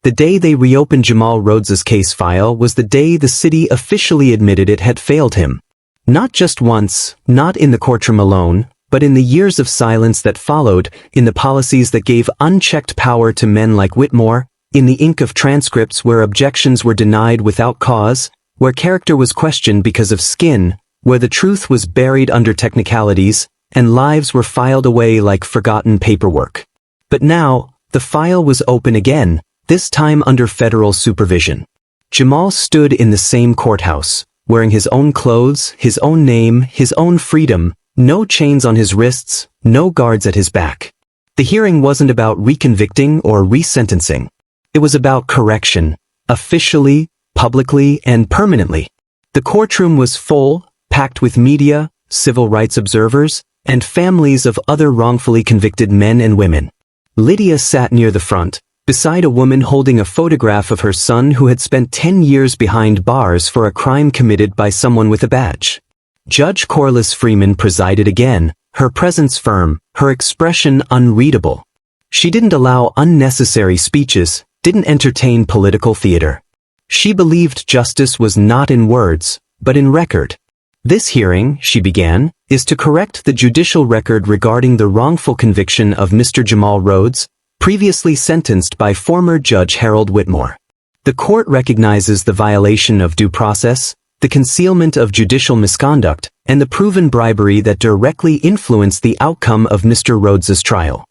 The day they reopened Jamal Rhodes's case file was the day the city officially admitted it had failed him. Not just once, not in the courtroom alone, but in the years of silence that followed, in the policies that gave unchecked power to men like Whitmore, in the ink of transcripts where objections were denied without cause, where character was questioned because of skin, where the truth was buried under technicalities, and lives were filed away like forgotten paperwork. But now, the file was open again, this time under federal supervision. Jamal stood in the same courthouse, wearing his own clothes, his own name, his own freedom, no chains on his wrists, no guards at his back. The hearing wasn't about reconvicting or resentencing. It was about correction, officially, publicly, and permanently. The courtroom was full, packed with media, civil rights observers, and families of other wrongfully convicted men and women. Lydia sat near the front, beside a woman holding a photograph of her son who had spent 10 years behind bars for a crime committed by someone with a badge. Judge Corliss Freeman presided again, her presence firm, her expression unreadable. She didn't allow unnecessary speeches, didn't entertain political theater. She believed justice was not in words, but in record. This hearing, she began, is to correct the judicial record regarding the wrongful conviction of Mr. Jamal Rhodes, previously sentenced by former Judge Harold Whitmore. The court recognizes the violation of due process, the concealment of judicial misconduct, and the proven bribery that directly influenced the outcome of Mr. Rhodes's trial.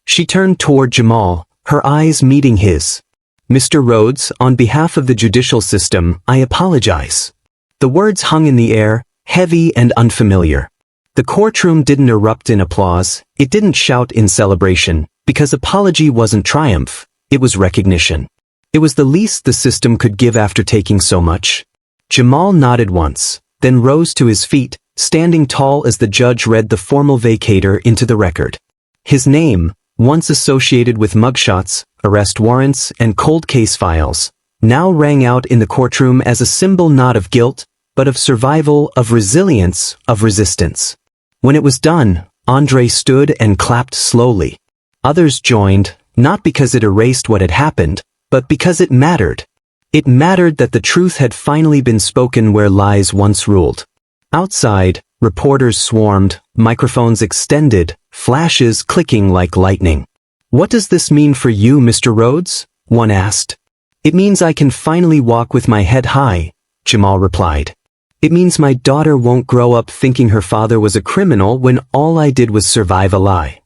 She turned toward Jamal, her eyes meeting his. Mr. Rhodes, on behalf of the judicial system, I apologize. The words hung in the air, heavy and unfamiliar. The courtroom didn't erupt in applause, it didn't shout in celebration, because apology wasn't triumph, it was recognition. It was the least the system could give after taking so much. Jamal nodded once, then rose to his feet, standing tall as the judge read the formal vacator into the record. His name, once associated with mugshots, arrest warrants, and cold case files, now rang out in the courtroom as a symbol not of guilt, but of survival, of resilience, of resistance. When it was done, Andre stood and clapped slowly. Others joined, not because it erased what had happened, but because it mattered. It mattered that the truth had finally been spoken where lies once ruled. Outside, reporters swarmed, microphones extended, flashes clicking like lightning. What does this mean for you, Mr. Rhodes? One asked. It means I can finally walk with my head high, Jamal replied. It means my daughter won't grow up thinking her father was a criminal when all I did was survive a lie.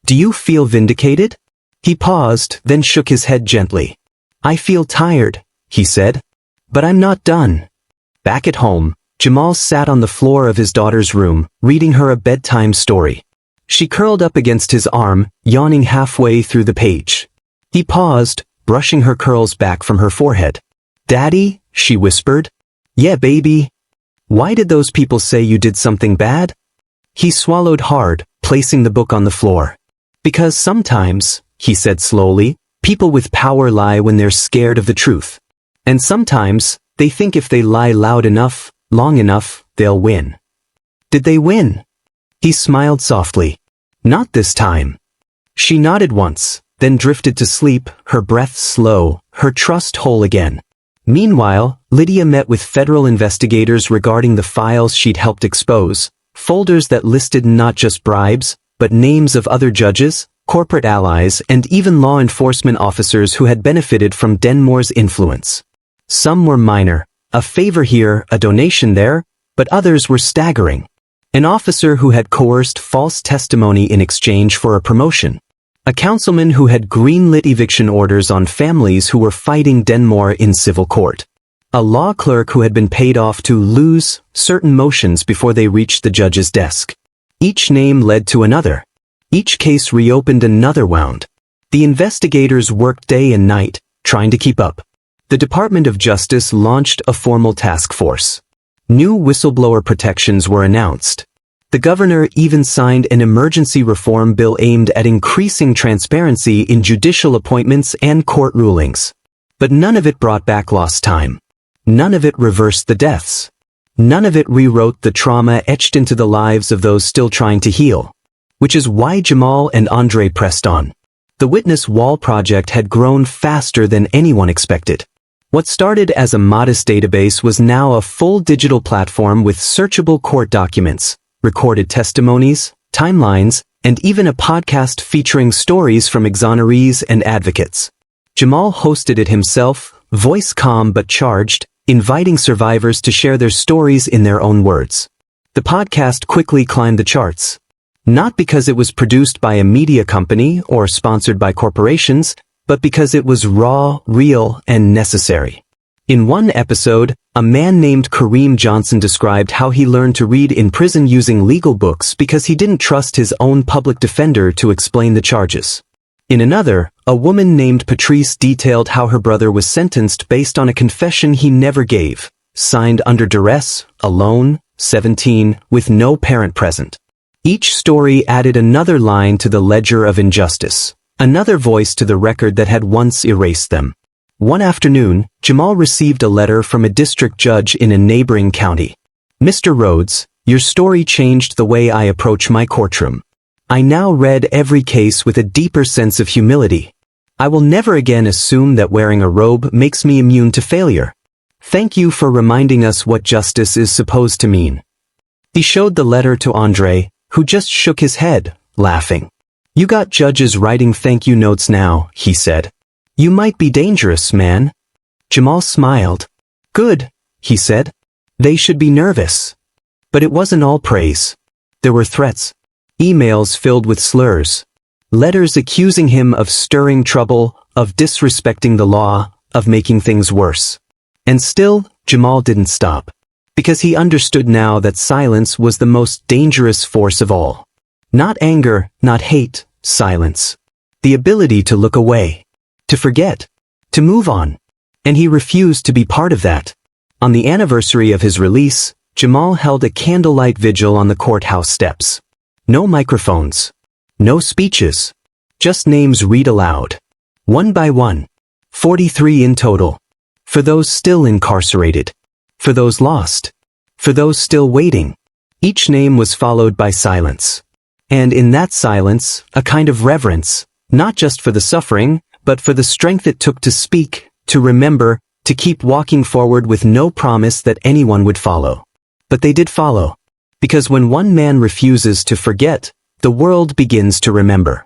Do you feel vindicated? He paused, then shook his head gently. I feel tired, he said. But I'm not done. Back at home, Jamal sat on the floor of his daughter's room, reading her a bedtime story. She curled up against his arm, yawning halfway through the page. He paused, brushing her curls back from her forehead. Daddy, she whispered. Yeah, baby. Why did those people say you did something bad? He swallowed hard, placing the book on the floor. Because sometimes, he said slowly, people with power lie when they're scared of the truth. And sometimes, they think if they lie loud enough, long enough, they'll win. Did they win? He smiled softly. Not this time. She nodded once, then drifted to sleep, her breath slow, her trust whole again. Meanwhile, Lydia met with federal investigators regarding the files she'd helped expose, folders that listed not just bribes, but names of other judges, corporate allies, and even law enforcement officers who had benefited from Denmore's influence. Some were minor, a favor here, a donation there, but others were staggering. An officer who had coerced false testimony in exchange for a promotion. A councilman who had greenlit eviction orders on families who were fighting Denmore in civil court. A law clerk who had been paid off to lose certain motions before they reached the judge's desk. Each name led to another. Each case reopened another wound. The investigators worked day and night, trying to keep up. The Department of Justice launched a formal task force. New whistleblower protections were announced. The governor even signed an emergency reform bill aimed at increasing transparency in judicial appointments and court rulings. But none of it brought back lost time. None of it reversed the deaths. None of it rewrote the trauma etched into the lives of those still trying to heal. Which is why Jamal and Andre pressed on. The Witness Wall project had grown faster than anyone expected. What started as a modest database was now a full digital platform with searchable court documents, recorded testimonies, timelines, and even a podcast featuring stories from exonerees and advocates. Jamal hosted it himself, voice calm but charged, inviting survivors to share their stories in their own words. The podcast quickly climbed the charts. Not because it was produced by a media company or sponsored by corporations, but because it was raw, real, and necessary. In one episode, a man named Kareem Johnson described how he learned to read in prison using legal books because he didn't trust his own public defender to explain the charges. In another, a woman named Patrice detailed how her brother was sentenced based on a confession he never gave, signed under duress, alone, 17, with no parent present. Each story added another line to the ledger of injustice, another voice to the record that had once erased them. One afternoon, Jamal received a letter from a district judge in a neighboring county. Mr. Rhodes, your story changed the way I approach my courtroom. I now read every case with a deeper sense of humility. I will never again assume that wearing a robe makes me immune to failure. Thank you for reminding us what justice is supposed to mean. He showed the letter to Andre, who just shook his head, laughing. You got judges writing thank you notes now, he said. You might be dangerous, man. Jamal smiled. Good, he said. They should be nervous. But it wasn't all praise. There were threats. Emails filled with slurs. Letters accusing him of stirring trouble, of disrespecting the law, of making things worse. And still, Jamal didn't stop. Because he understood now that silence was the most dangerous force of all. Not anger, not hate, silence. The ability to look away. To forget. To move on. And he refused to be part of that. On the anniversary of his release, Jamal held a candlelight vigil on the courthouse steps. No microphones. No speeches. Just names read aloud. One by one. 43 in total. For those still incarcerated. For those lost. For those still waiting. Each name was followed by silence. And in that silence, a kind of reverence, not just for the suffering, but for the strength it took to speak, to remember, to keep walking forward with no promise that anyone would follow. But they did follow. Because when one man refuses to forget, the world begins to remember.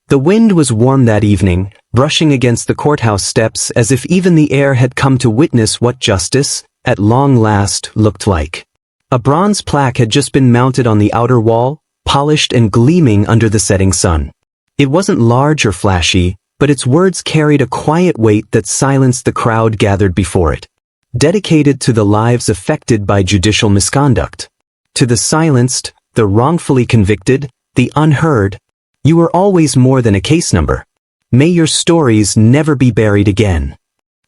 The wind was warm that evening, brushing against the courthouse steps as if even the air had come to witness what justice, at long last, looked like. A bronze plaque had just been mounted on the outer wall, polished and gleaming under the setting sun. It wasn't large or flashy, but its words carried a quiet weight that silenced the crowd gathered before it. Dedicated to the lives affected by judicial misconduct. To the silenced, the wrongfully convicted, the unheard, you were always more than a case number. May your stories never be buried again.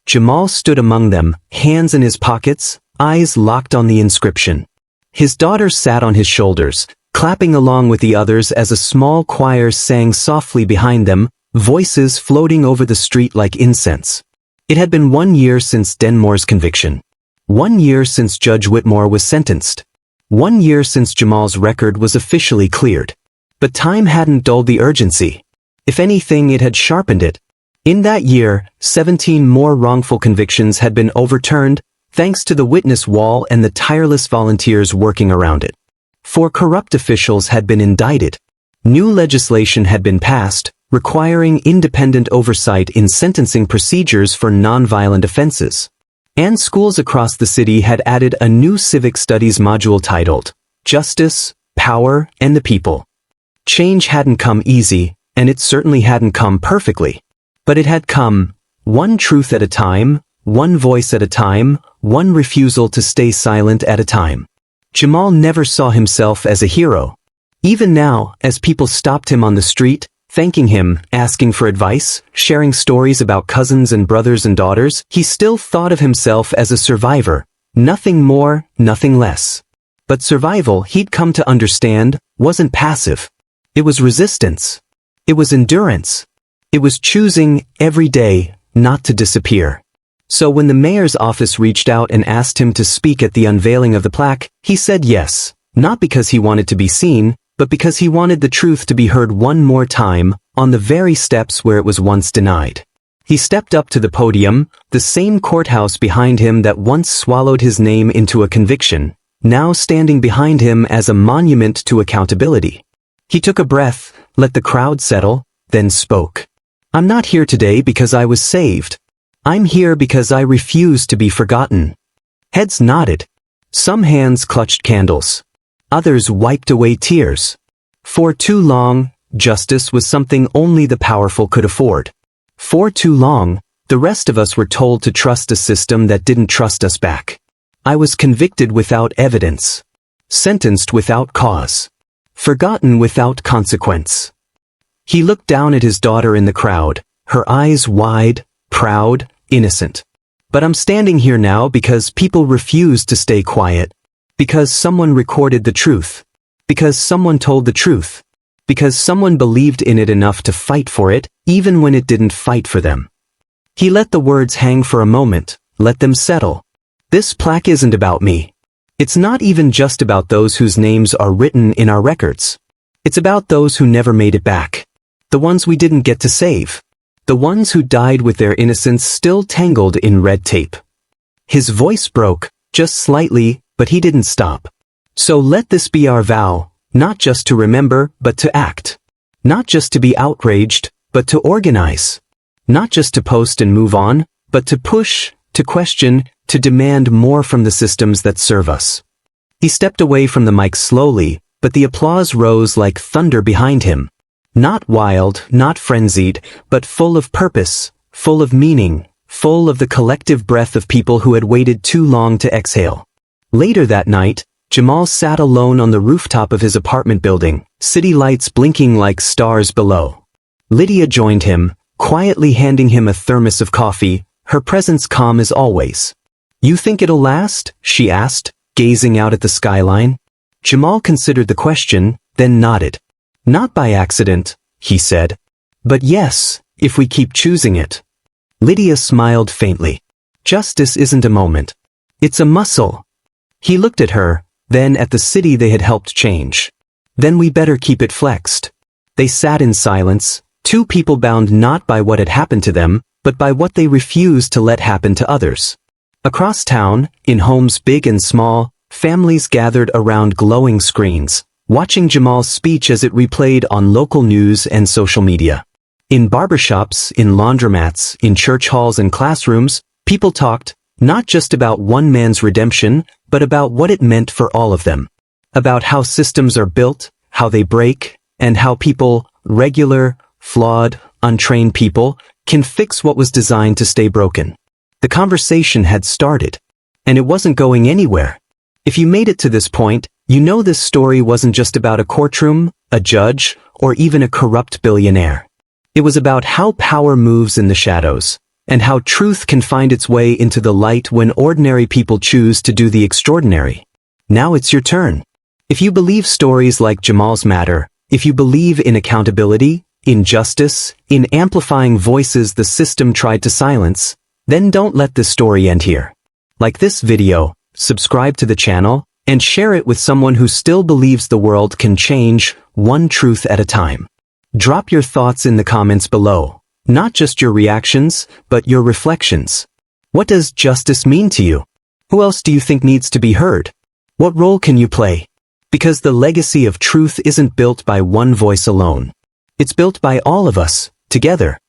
Jamal stood among them, hands in his pockets, eyes locked on the inscription. His daughter sat on his shoulders, clapping along with the others as a small choir sang softly behind them, voices floating over the street like incense. It had been 1 year since Denmore's conviction. 1 year since Judge Whitmore was sentenced. 1 year since Jamal's record was officially cleared. But time hadn't dulled the urgency. If anything, it had sharpened it. In that year, 17 more wrongful convictions had been overturned, thanks to the witness wall and the tireless volunteers working around it. 4 corrupt officials had been indicted. New legislation had been passed, requiring independent oversight in sentencing procedures for nonviolent offenses. And schools across the city had added a new civic studies module titled Justice, Power, and the People. Change hadn't come easy, and it certainly hadn't come perfectly. But it had come, one truth at a time, one voice at a time, one refusal to stay silent at a time. Jamal never saw himself as a hero. Even now, as people stopped him on the street, thanking him, asking for advice, sharing stories about cousins and brothers and daughters, he still thought of himself as a survivor. Nothing more, nothing less. But survival, he'd come to understand, wasn't passive. It was resistance. It was endurance. It was choosing, every day, not to disappear. So when the mayor's office reached out and asked him to speak at the unveiling of the plaque, he said yes, not because he wanted to be seen, but because he wanted the truth to be heard one more time, on the very steps where it was once denied. He stepped up to the podium, the same courthouse behind him that once swallowed his name into a conviction, now standing behind him as a monument to accountability. He took a breath, let the crowd settle, then spoke. "I'm not here today because I was saved. I'm here because I refuse to be forgotten." Heads nodded. Some hands clutched candles. Others wiped away tears. For too long, justice was something only the powerful could afford. For too long, the rest of us were told to trust a system that didn't trust us back. I was convicted without evidence. Sentenced without cause. Forgotten without consequence. He looked down at his daughter in the crowd, her eyes wide, proud, innocent. "But I'm standing here now because people refused to stay quiet. Because someone recorded the truth. Because someone told the truth. Because someone believed in it enough to fight for it, even when it didn't fight for them." He let the words hang for a moment, let them settle. This plaque isn't about me. It's not even just about those whose names are written in our records. It's about those who never made it back. The ones we didn't get to save. The ones who died with their innocence still tangled in red tape. His voice broke, just slightly, but he didn't stop. "So let this be our vow, not just to remember, but to act. Not just to be outraged, but to organize. Not just to post and move on, but to push, to question, to demand more from the systems that serve us." He stepped away from the mic slowly, but the applause rose like thunder behind him. Not wild, not frenzied, but full of purpose, full of meaning, full of the collective breath of people who had waited too long to exhale. Later that night, Jamal sat alone on the rooftop of his apartment building, city lights blinking like stars below. Lydia joined him, quietly handing him a thermos of coffee, her presence calm as always. "You think it'll last?" she asked, gazing out at the skyline. Jamal considered the question, then nodded. "Not by accident," he said. "But yes, if we keep choosing it." Lydia smiled faintly. "Justice isn't a moment. It's a muscle." He looked at her, then at the city they had helped change. "Then we better keep it flexed." They sat in silence, two people bound not by what had happened to them, but by what they refused to let happen to others. Across town, in homes big and small, families gathered around glowing screens, watching Jamal's speech as it replayed on local news and social media. In barbershops, in laundromats, in church halls and classrooms, people talked, not just about one man's redemption, but about what it meant for all of them. About how systems are built, how they break, and how people, regular, flawed, untrained people, can fix what was designed to stay broken. The conversation had started, and it wasn't going anywhere. If you made it to this point, you know this story wasn't just about a courtroom, a judge, or even a corrupt billionaire. It was about how power moves in the shadows, and how truth can find its way into the light when ordinary people choose to do the extraordinary. Now it's your turn. If you believe stories like Jamal's matter, if you believe in accountability, in justice, in amplifying voices the system tried to silence, then don't let this story end here. Like this video, subscribe to the channel, and share it with someone who still believes the world can change, one truth at a time. Drop your thoughts in the comments below. Not just your reactions, but your reflections. What does justice mean to you? Who else do you think needs to be heard? What role can you play? Because the legacy of truth isn't built by one voice alone. It's built by all of us, together.